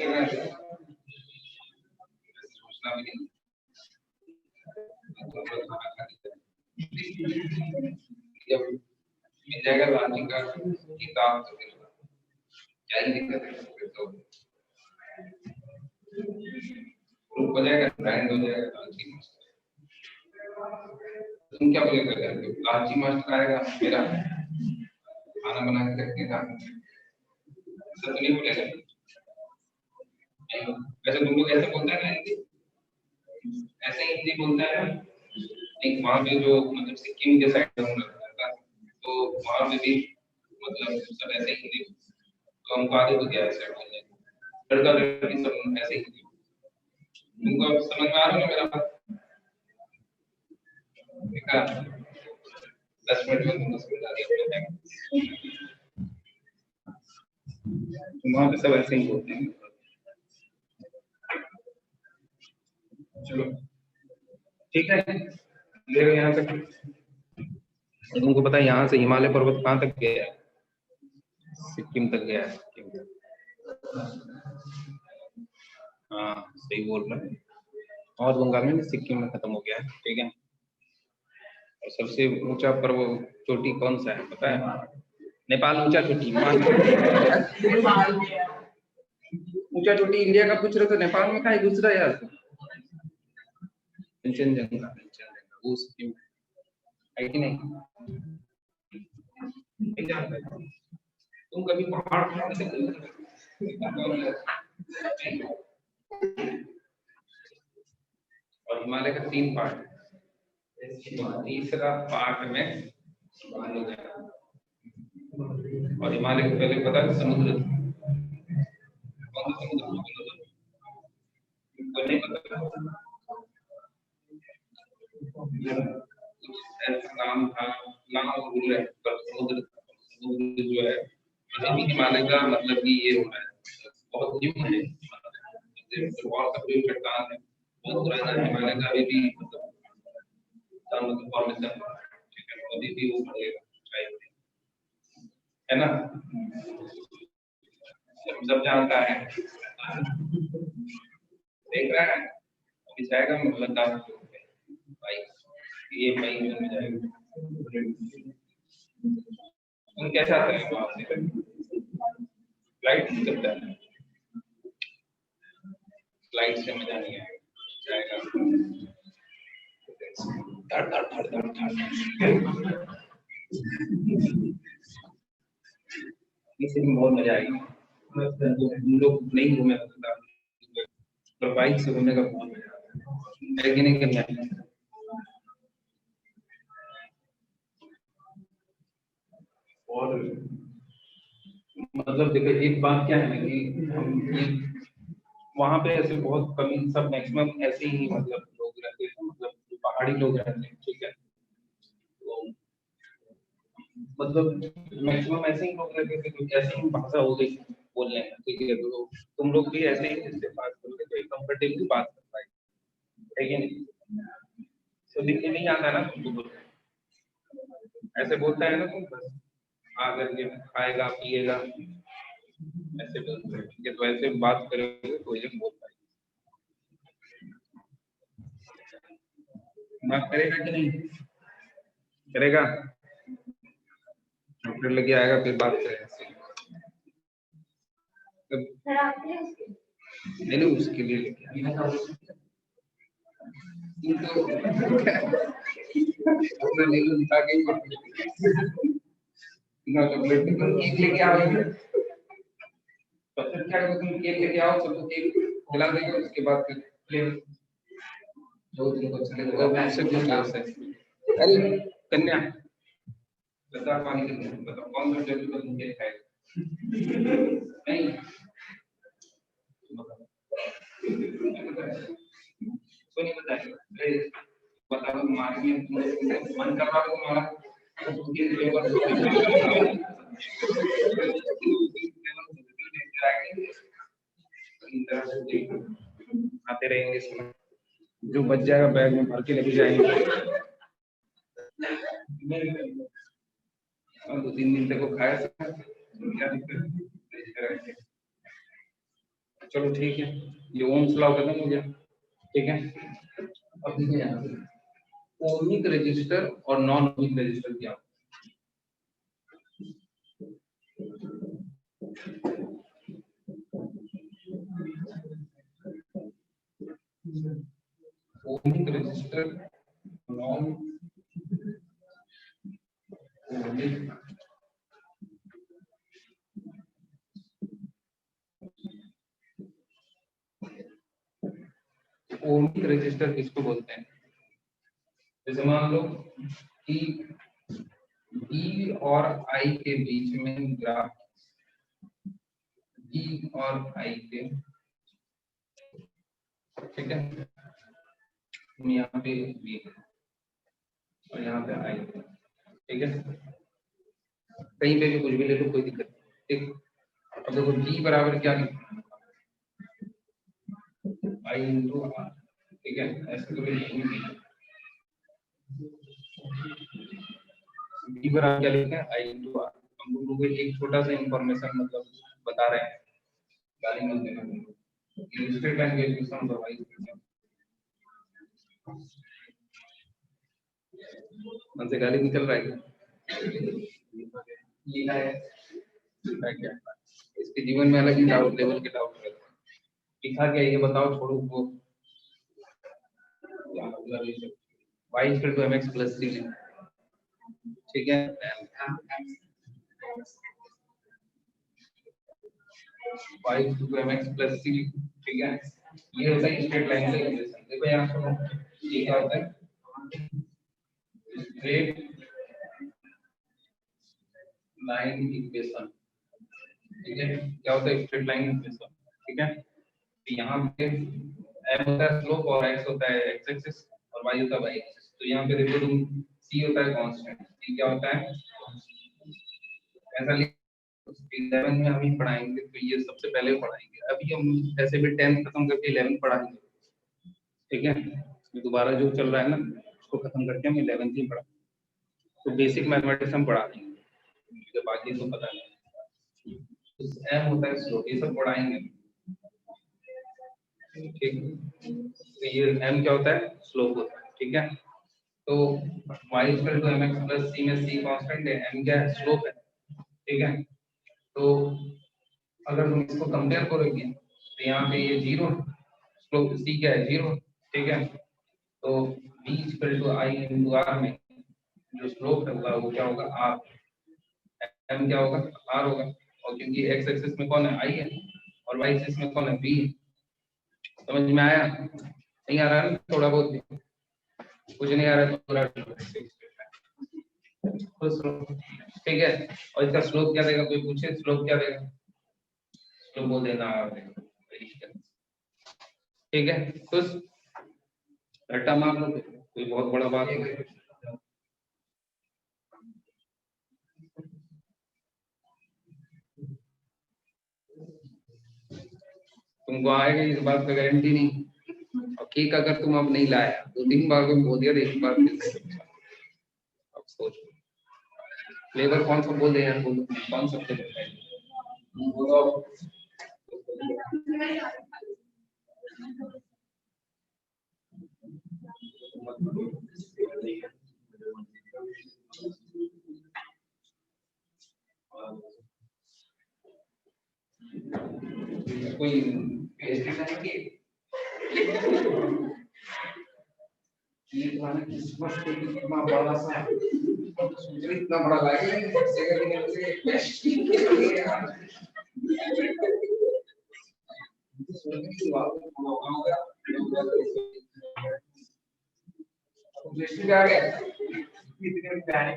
लगा सोचना भी नहीं जब मिल जाएगा रांची का किताब तो फिर क्या ही दिक्कत है फिर तो ग्रुप हो जाएगा ब्रांड हो जाएगा रांची मास्टर। तुम क्या बोलेगा रांची मास्टर आएगा मेरा खाना बना के रखने का ऐसा तो नहीं बोलेगा। वैसे तुम लोग ऐसे बोलते हैं ना हिंदी ऐसे हिंदी बोलते हैं एक वहाँ पे जो मतलब सिक्किम के साइड में रहता तो वहाँ पे भी मतलब सब ऐसे हिंदी तो हमको आदत हो गया ऐसे बोलने लड़का लड़की सब ऐसे हिंदी तुमको समझ में आ रहा है मेरा बात देखा 10 मिनट में तुमको समझ आ गया वहाँ पे सब ऐसे ही बोलते हैं। चलो ठीक है ले गए यहाँ तक तुमको पता है यहाँ से हिमालय पर्वत कहाँ तक गया है सिक्किम तक गया है हाँ सही बोल रहे हैं और बंगाल में सिक्किम में खत्म हो गया है ठीक है। और सबसे ऊंचा पर्व चोटी कौन सा है पता है नेपाल ऊंचा चोटी ऊंचा चोटी इंडिया का पूछ रहे तो नेपाल में कहीं घुस रहा है यार कंचनजंगा वो सिक्किम है कि नहीं जानता तुम कभी पहाड़ और हिमालय का 3 पार्ट तीसरा पार्ट में और हिमालय को पहले पता है समुद्र नहीं पता ऐसा नाम था नाम भूल रहे पर समुद्र जो है हिमालय का मतलब कि ये होता है बहुत न्यू है बहुत सब चट्टान है बहुत पुराना हिमालय का अभी भी मतलब फॉर्मेशन ठीक है अभी भी वो बढ़ेगा है ना सब जानता है देख रहा है अभी जाएगा लद्दाख भाई ये मई जून में जाएगा तुम कैसा आता है वहां से फ्लाइट से चलता है फ्लाइट से मजा नहीं आएगा जाएगा इससे बहुत मजा आएगी हम लोग नहीं घूमे पर बाइक से घूमने का बहुत मजा आता है कि नहीं करना और मतलब देखो एक बात क्या है ना कि हम वहाँ पे ऐसे बहुत कमी सब मैक्सिमम ऐसे ही मतलब लोग रहते हैं मतलब पहाड़ी लोग रहते हैं ठीक है तो मतलब मैक्सिमम ऐसे ही लोग रहते थे तो ऐसे ही भाषा हो गई बोलने में ठीक है तो तुम लोग भी ऐसे ही जिससे बात करोगे तो एक कंफर्टेबली बात कर पाएंगे है कि नहीं तो दिखने नहीं आता ना तुमको ऐसे बोलता है ना तुम बस आकर के खाएगा पिएगा ऐसे बोलते हैं ठीक है तो ऐसे बात करोगे तो ये बोल पाएगा बात करेगा कि नहीं करेगा डॉक्टर लेके आएगा फिर बात करेगा नहीं नहीं उसके लिए लेके चॉकलेट लेके आओ तो फिर क्या करो तुम केक लेके आओ सबको केक खिला देंगे उसके बाद फिर जो तुमको अच्छा लगेगा मैं ऐसे कुछ अरे कन्या बता पानी के बताओ कौन सा जरूर तुम केक खाएगा नहीं तो नहीं बताएगा बताओ मार्ग में मन कर रहा हो तुम्हारा आते रहेंगे इसमें जो बच जाएगा बैग में भर के लेके जाएंगे 2-3 दिन तक वो खाया क्या दिक्कत चलो ठीक है, ये ओम्स लॉ खत्म हो गया। ठीक है, अब देखिए यहाँ पे ओमिक रजिस्टर और नॉन ओमिक रजिस्टर क्या। Ohmic register, non ohmic ohmic register किसको बोलते हैं? जैसे मान लो कि बी और आई के बीच में ग्राफ, बी और आई के, ठीक है, यहाँ पे बी और यहाँ पे आई, ठीक है, कहीं पे भी कुछ भी ले लो कोई दिक्कत नहीं। ठीक, अब देखो बी बराबर क्या लिखना, आई इंटू आर, ठीक है, ऐसे तो बी बराबर क्या लिखना है, आई इंटू आर। हम लोगों को एक छोटा सा इंफॉर्मेशन मतलब बता रहे हैं, गाली मत देना, इलस्ट्रेट लैंग्वेज में समझाइए मन से गाली निकल रहा है ये है क्या, इसके जीवन में अलग ही डाउट लेवल के डाउट रहते हैं। लिखा क्या ये बताओ, छोड़ो वो y equal to mx plus c, ठीक है, y equal to mx plus c, ठीक है, ये होता है स्ट्रेट लाइन का इक्वेशन। देखो यहाँ सुनो, ये क्या होता है, स्ट्रेट लाइन इक्वेशन, ठीक है, क्या होता है स्ट्रेट लाइन इक्वेशन, ठीक है। तो यहाँ पे m होता है स्लोप और x होता है x एक्सिस और y होता है y एक्सिस। तो यहाँ पे देखो तुम c होता है कांस्टेंट, c क्या होता है, ऐसा लिख 11 में हम ही पढ़ाएंगे, तो ये सबसे पहले पढ़ाएंगे। अभी हम ऐसे भी 10th खत्म करके 11 पढ़ाएंगे, ठीक है, ये दोबारा जो चल रहा है ना उसको खत्म करके हम 11th ही पढ़ाएंगे। तो बेसिक मैथमेटिक्स हम पढ़ा देंगे, तो बाकी तो पता नहीं। m होता है स्लोप, ये सब पढ़ाएंगे, ठीक। तो ये m क्या होता है, स्लोप होता है, ठीक है। तो y equal to mx plus c में c कांस्टेंट है, m क्या है, स्लोप है, ठीक है। तो अगर तुम इसको कंपेयर करोगे तो यहाँ पे ये जीरो, स्लोप c क्या है, जीरो, ठीक है। तो b equal to i into r में जो स्लोप होगा वो क्या होगा, r, m क्या होगा, r होगा। और क्योंकि x एक्सिस में कौन है, i है, और y एक्सिस में कौन है, b है। समझ में आया, नहीं आ रहा है थोड़ा बहुत भी? कुछ नहीं आ रहा है तो पूरा ठीक है। और इसका स्लोप क्या देगा, कोई पूछे स्लोप क्या देगा, स्लोप बोल देना, ठीक है। खुश, रट्टा मार लो, कोई बहुत बड़ा बात है। तुमको आएगा इस बात का गारंटी नहीं, और केक अगर तुम अब नहीं लाया 2-3 बार को बोल दिया तो एक बार अब सोच, फ्लेवर कौन सा बोल दे यार, बोलो कौन सा फ्लेवर है, बोलो। कोई पेस्ट्री बनाएंगे, ये तुम्हारा क्रिसमस के इतना बड़ा सा, इतना बड़ा लगेगा सेगा कि नहीं से पेस्ट्री के लिए यार, सोचने की बात है, होगा पेस्ट्री आ गया कितने प्यारे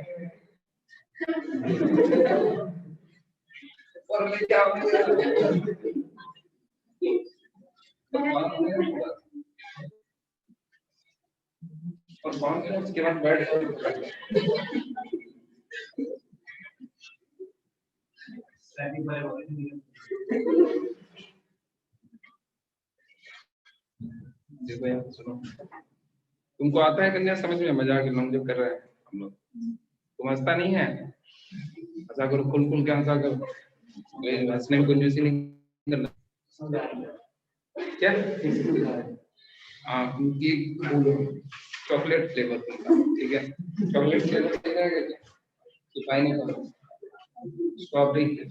और ले जाओ और कौन से उसके बाद बैठ देखो यार सुनो, तुमको आता है कन्या समझ में, मजाक हम जो कर रहे हैं हम लोग, तुम हंसता नहीं है, हंसा करो, खुल खुल के हंसा करो, हंसने में कंजूसी नहीं करना, क्या हाँ केक बोलो चॉकलेट फ्लेवर ठीक है चॉकलेट फ्लेवर कि पाइनएप्पल स्ट्रॉबेरी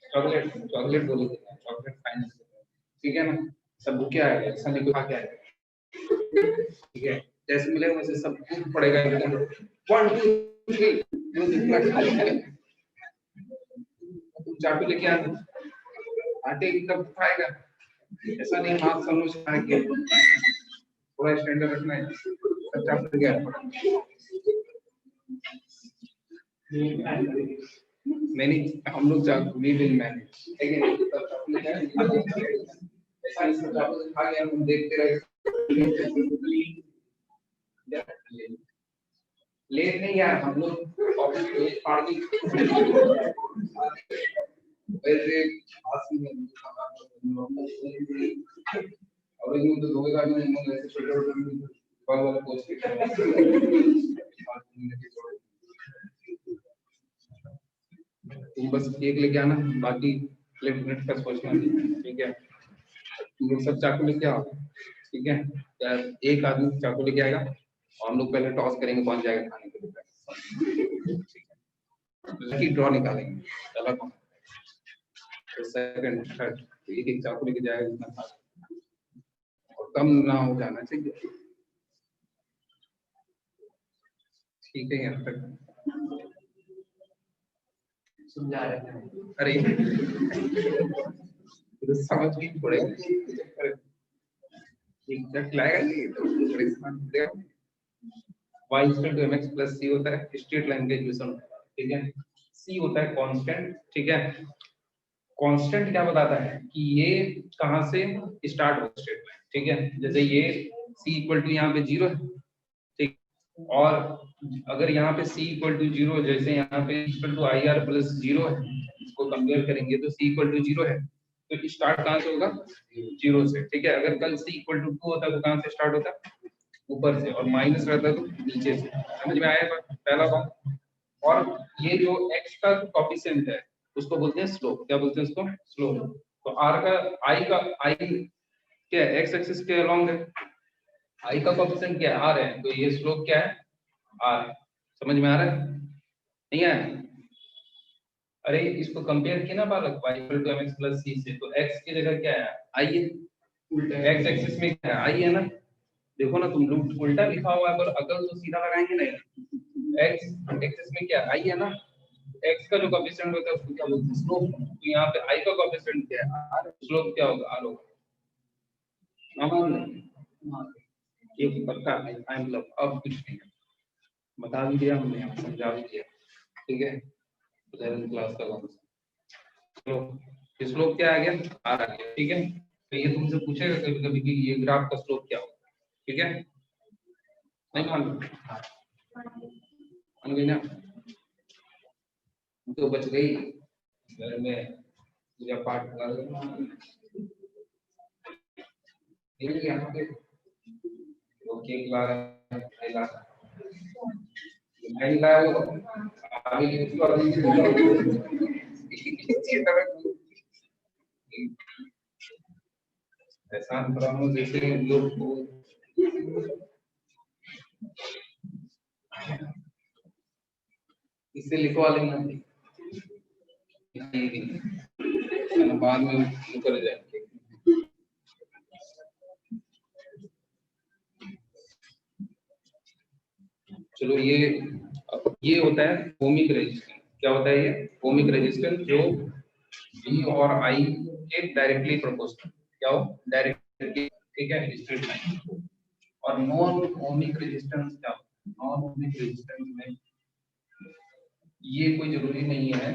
चॉकलेट चॉकलेट बोलो चॉकलेट पाइनएप्पल ठीक है ना सब क्या है ऐसा नहीं कुछ क्या है ठीक है जैसे मिलेगा वैसे सब कुछ पड़ेगा एकदम 1 2 3 जो जितना खाली है तुम चाकू लेके आना आटे की कब खाएगा ऐसा नहीं हाथ समोच खाएंगे थोड़ा स्टैंडर्ड रखना है अच्छा फिर गया नहीं हम लोग वी विल मैनेज लेकिन ऐसा नहीं सब चाकू खा गया हम देखते रहे लेट नहीं यार हम लोग ऑफिस में पार्टी वैसे आसी में और ये तो दोगे का नहीं मन ऐसे छोटे-छोटे बाल वाला पोस्ट तुम बस केक लेके आना बाकी प्लेट मिनट का सोचना ठीक है तुम लोग सब चाकू लेके आओ ठीक है यार एक आदमी चाकू लेके आएगा और हम लोग पहले टॉस करेंगे कौन जाएगा खाने के लिए लकी ड्रॉ निकालेंगे पहला कौन सेकंड थर्ड एक एक चाकू लेके जाएगा जितना खा और कम ना हो जाना चाहिए ठीक है यहाँ तक समझा रहे हैं अरे तो समझ भी पड़ेगा एग्जैक्ट लाएगा नहीं तो परेशान देगा y equal to mx plus c होता है स्ट्रेट लाइन का इक्वेशन ठीक है c होता है कांस्टेंट ठीक है कांस्टेंट क्या बताता है कि ये कहां से स्टार्ट हो स्ट्रेट लाइन ठीक है जैसे ये c इक्वल टू यहाँ पे 0 है ठीक और अगर यहाँ पे c इक्वल टू 0 जैसे यहाँ पे इक्वल टू ir प्लस 0 है इसको कंपेयर करेंगे तो c इक्वल टू 0 है तो स्टार्ट कहां से होगा 0 से ठीक है अगर कल c इक्वल टू 2 होता तो कहां से स्टार्ट होता ऊपर से और माइनस रहता तो नीचे से समझ में आया पहला बात और ये जो x का कोएफिशिएंट है उसको बोलते हैं स्लोप क्या बोलते हैं उसको स्लोप तो r का i क्या है x एक्सिस के अलोंग है i का कोएफिशिएंट क्या है r है तो ये स्लोप क्या है r समझ में आ रहा है नहीं है अरे इसको कंपेयर किया ना बालक y = mx + c से तो x की जगह क्या है i है उल्टा x एक्सिस में क्या है i है ना देखो ना तुम लोग उल्टा लिखा हुआ है पर अकल तो सीधा लगाएंगे नहीं x एक्सिस में क्या i है ना x का जो कोएफिशिएंट होता है उसको क्या बोलते हैं स्लोप तो यहाँ पे i का कोएफिशिएंट क्या है r स्लोप क्या होगा r होगा हाँ ये पक्का है आई मतलब अब कुछ नहीं बता भी दिया हमने यहाँ समझा भी दिया ठीक है 11th क्लास का चलो स्लोप क्या आ गया r आ गया ठीक है तो ये तुमसे पूछेगा कभी-कभी कि ये ग्राफ का स्लोप क्या होगा ठीक है नहीं मान गई ना तो बच गई घर में पूजा पाठ कर यहाँ पे वो केक ला रहे हैं नहीं लाया वो आगे की उसको ऐसा प्रॉब्लम जैसे लोग को इससे लिखवा लेना बाद में कर जाएंगे चलो ये होता है ओमिक रेजिस्टेंस क्या होता है ये ओमिक रेजिस्टेंस जो V और I के डायरेक्टली प्रोपोर्शनल क्या हो डायरेक्टली ठीक है स्ट्रेट लाइन और नॉन ओमिक रेजिस्टेंस क्या नॉन ओमिक रेजिस्टेंस में ये कोई जरूरी नहीं है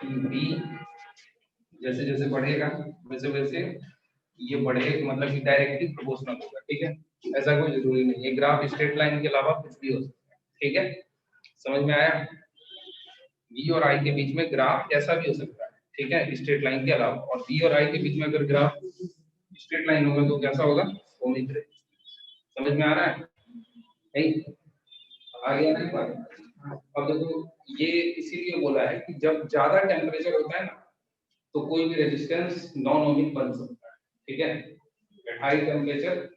कि V जैसे जैसे बढ़ेगा वैसे वैसे ये बढ़े मतलब कि डायरेक्टली प्रोपोर्शनल होगा ठीक है ऐसा कोई जरूरी नहीं है ग्राफ स्ट्रेट लाइन के अलावा कुछ भी हो सकता है ठीक है समझ में आया V और I के बीच में ग्राफ कैसा भी हो सकता है ठीक है स्ट्रेट लाइन के अलावा और V और I के बीच में अगर ग्राफ स्ट्रेट लाइन होगा तो कैसा होगा ओमिक रेजिस्टेंस समझ में आ रहा है नहीं आ गया ना बात अब देखो ये इसीलिए बोला है कि जब ज्यादा टेम्परेचर होता है ना तो कोई भी रेजिस्टेंस नॉन ओमिक बन सकता है, ठीक है। At high temperature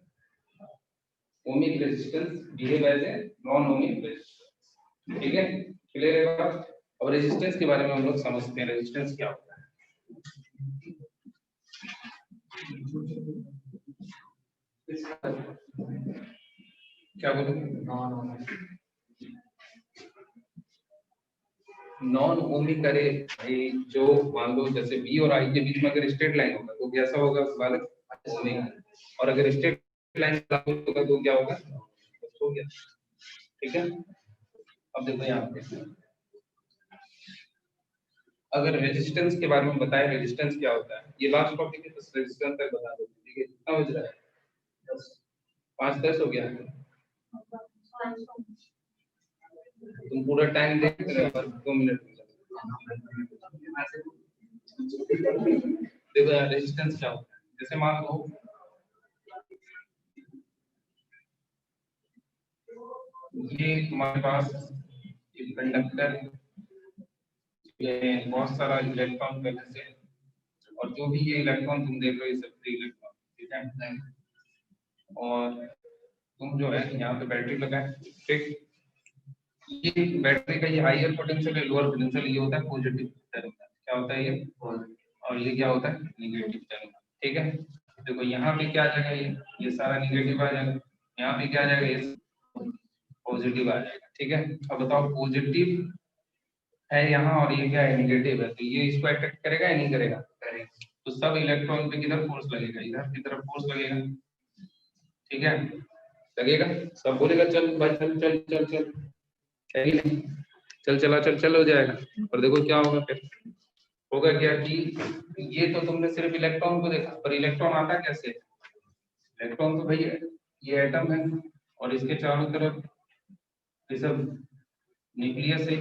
ohmic resistance behave as a non ohmic resistance, ठीक है। क्लियर है बात? अब रेजिस्टेंस के बारे में हम लोग समझते हैं, रेजिस्टेंस क्या होता है। क्या बोलूं? नॉन ओमिक अरे भाई, जो मान लो जैसे बी और आई के बीच में अगर स्ट्रेट लाइन होगा तो कैसा होगा बालक? ओमिक। और अगर स्ट्रेट लाइन होगा तो क्या होगा? हो गया, ठीक है। अब देखो यहाँ पे अगर रेजिस्टेंस के बारे में बताएं, रेजिस्टेंस क्या होता है, ये लास्ट टॉपिक है, बस रेजिस्टेंस तक बता दो, ठीक है। कितना बज रहा है? 5:10 हो गया। तुम पूरा टाइम देख रहे हो, बस 2 मिनट देखो यार, रेजिस्टेंस क्या होता है। जैसे मान लो ये तुम्हारे पास एक कंडक्टर, ये बहुत सारा इलेक्ट्रॉन पहले से, और जो भी ये इलेक्ट्रॉन तुम देख रहे हो ये सब फ्री इलेक्ट्रॉन, ठीक है। और तुम जो है यहाँ पे बैटरी लगाए, ठीक। ये बैटरी का ये हायर पोटेंशियल है, लोअर पोटेंशियल, ये होता है पॉजिटिव टर्मिनल। क्या होता है ये? और ये क्या होता है? नेगेटिव टर्मिनल, ठीक है। देखो यहाँ पे क्या आ जाएगा, ये सारा नेगेटिव आ जाएगा, यहाँ पे क्या आ जाएगा, ये पॉजिटिव आ जाएगा, ठीक है। अब बताओ पॉजिटिव है यहाँ और ये क्या है? नेगेटिव है, तो ये इसको अट्रैक्ट करेगा या नहीं करेगा? करेगा। तो सब इलेक्ट्रॉन पे किधर फोर्स लगेगा? इधर की तरफ फोर्स लगेगा, ठीक है। लगेगा, सब बोलेगा चल भाई चल चल चल चल, है ही नहीं, चल चला चल चल हो जाएगा। और देखो क्या होगा फिर, होगा क्या कि ये तो तुमने सिर्फ इलेक्ट्रॉन को देखा, पर इलेक्ट्रॉन आता कैसे? इलेक्ट्रॉन तो भाई ये एटम है और इसके चारों तरफ ये सब न्यूक्लियस है,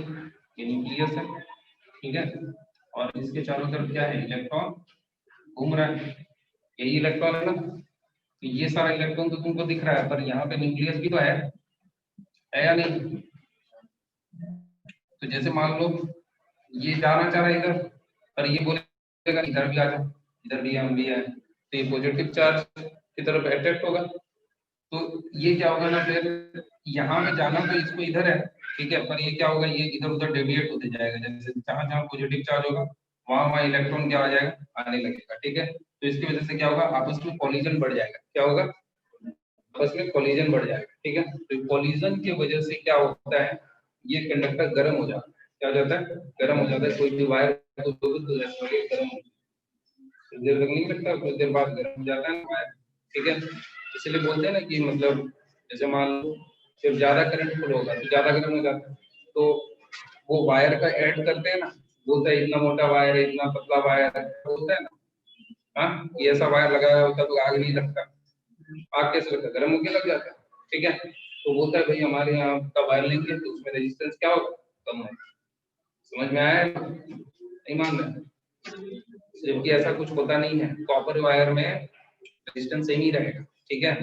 ये न्यूक्लियस है, ठीक है। और इसके चारों तरफ क्या है? इलेक्ट्रॉन घूम रहा है, यही इलेक्ट्रॉन है ना। तो ये सारा इलेक्ट्रॉन तो तुमको दिख रहा है, पर यहाँ पे न्यूक्लियस भी तो है या नहीं? तो जैसे मान लो ये जाना चाह रहा है इधर, पर ये बोलेगा इधर भी आ जा, इधर भी हम भी है, तो ये पॉजिटिव चार्ज की तरफ अट्रैक्ट होगा। तो ये क्या होगा ना, फिर यहाँ पे जाना तो इसको इधर है, ठीक है, पर ये क्या होगा, ये इधर उधर डेविएट होते जाएगा। जैसे जहां जहां पॉजिटिव चार्ज होगा वहां वहां इलेक्ट्रॉन क्या आ जाएगा? आने लगेगा, ठीक है। तो इसकी वजह से क्या होगा, आपस में कॉलिजन बढ़ जाएगा। क्या होगा? आपस में कॉलिजन बढ़ जाएगा, ठीक है। तो कॉलिजन की वजह से क्या होता है, ये कंडक्टर गर्म हो जाता है। क्या हो जाता है? गर्म हो जाता है। कोई भी वायर को तो गर्म हो, कुछ देर तक नहीं लगता, कुछ देर बाद गर्म हो जाता है ना वायर, ठीक है। इसलिए बोलते हैं ना कि मतलब जैसे मान लो जब ज्यादा करंट फ्लो होगा तो ज्यादा गर्म हो जाता है, तो वो वायर का ऐड करते हैं ना, बोलता है इतना मोटा वायर है, इतना पतला वायर है, बोलता है ना। हाँ, ये ऐसा वायर लगाया होता तो आग नहीं लगता, आग कैसे लगता? गर्म होके लग जाता है, ठीक है। तो बोलता है भाई हमारे यहाँ का वायर लेंगे तो उसमें रेजिस्टेंस क्या होगा? कम होगा। समझ में आया? नहीं मान रहे? जबकि ऐसा कुछ होता नहीं है, कॉपर वायर में रेजिस्टेंस सेम ही रहेगा, ठीक है।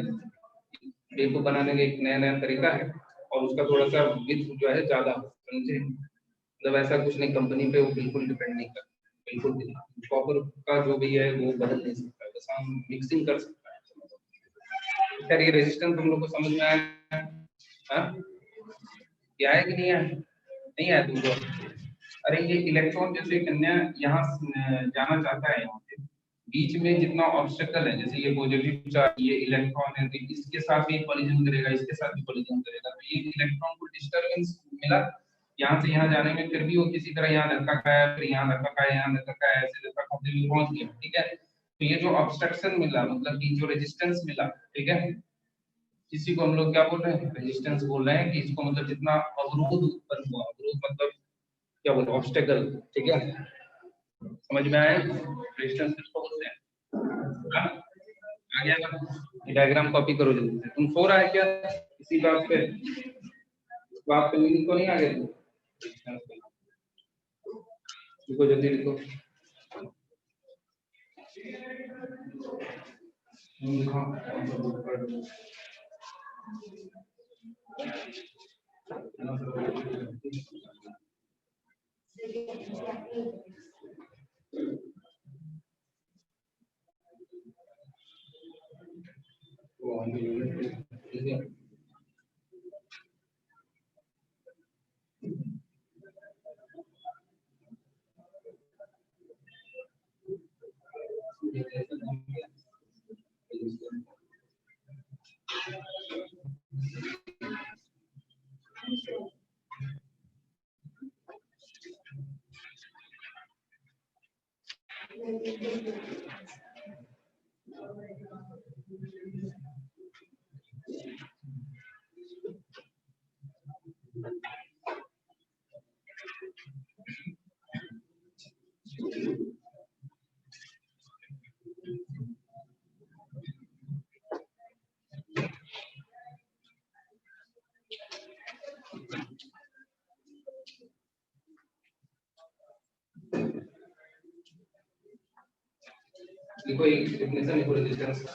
बेल को बनाने का एक नया नया तरीका है और उसका थोड़ा सा विड्थ जो है ज्यादा, समझे? मतलब ऐसा कुछ नहीं, कंपनी पे वो बिल्कुल डिपेंड नहीं करता, बिल्कुल भी नहीं। कॉपर का जो भी है वो बदल नहीं सकता, बस हम मिक्सिंग कर सकते हैं। खैर ये रेजिस्टेंस तुम लोग को समझ में आया? हाँ, क्या है कि नहीं है? नहीं आया तुमको? अरे ये इलेक्ट्रॉन जैसे कन्या यहाँ जाना चाहता है, यहाँ पे बीच में जितना ऑब्स्टेकल है, जैसे ये पॉजिटिव चार्ज, ये इलेक्ट्रॉन है, तो इसके साथ भी कोलिजन करेगा, इसके साथ भी कोलिजन करेगा, तो ये इलेक्ट्रॉन को डिस्टरबेंस मिला यहाँ से यहाँ जाने में, फिर भी वो किसी तरह यहाँ धक्का खाया, फिर यहाँ धक्का खाया, यहाँ धक्का खाया, ऐसे धक्का खाते हुए पहुंच गया, ठीक है। तो ये जो ऑब्स्ट्रक्शन मिला, मतलब कि जो रेजिस्टेंस मिला, ठीक है, इसी को हम लोग क्या बोल रहे हैं? रेजिस्टेंस बोल रहे हैं। कि इसको मतलब जितना अवरोध उत्पन्न हुआ, अवरोध मतलब क्या बोलते हैं? ऑब्स्टेकल, ठीक है। समझ में आया? रेजिस्टेंस किसको बोलते हैं? हाँ? आ गया ना? डायग्राम कॉपी करो जल्दी से। तुम सो रहा है क्या इसी बात पे? इस बात पे मीनिंग को नहीं आ गया तुम? लिखो जल्दी लिखो। ठीक है। देखो एक डेफिनेशन लिखो रेजिस्टेंस का।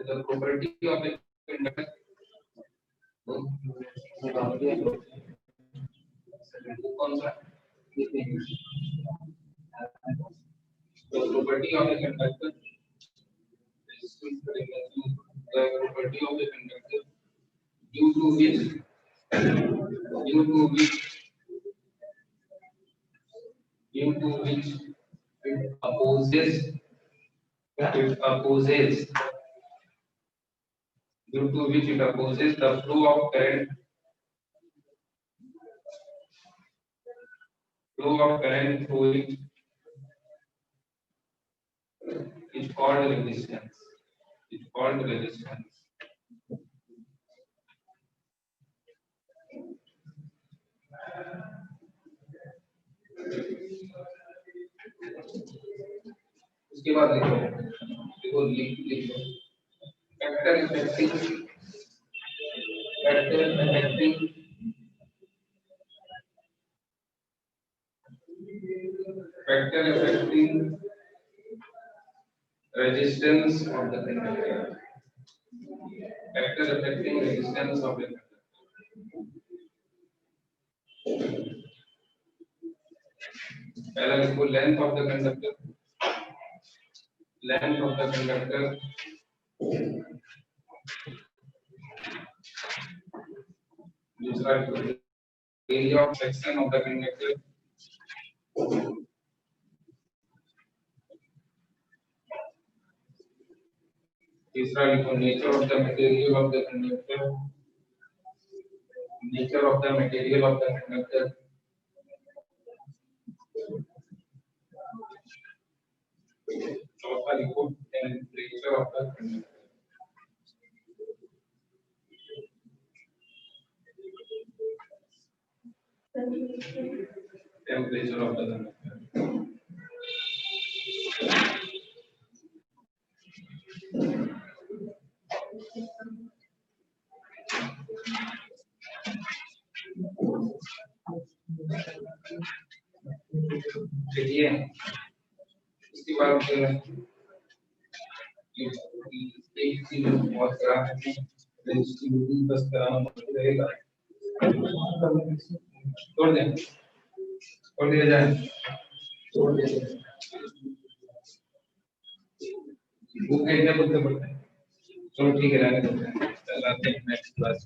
The property of a conductor कौन सा property of a conductor resistance करेंगे the property of a conductor due to which it opposes due to which it opposes the flow of current through it is called resistance. उसके बाद लिखो factor affecting resistance of the conductor. Factor affecting resistance of the conductor. पहला लिखो length of the conductor. दूसरा लिखो area of section of the conductor. तीसरा लिखो nature of the material of the conductor. चौथा लिखो temperature of the conductor. चलिए इसके बाद एक चीज बहुत खराब है रेजिस्टिविटी बस कराना रहेगा छोड़ दिया जाए बुक कैसे बोलते हैं चलो ठीक है रहने देते हैं चलाते हैं नेक्स्ट क्लास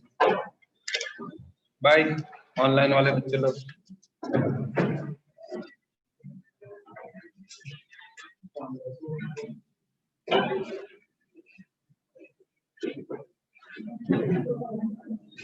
बाय ऑनलाइन वाले बच्चे लोग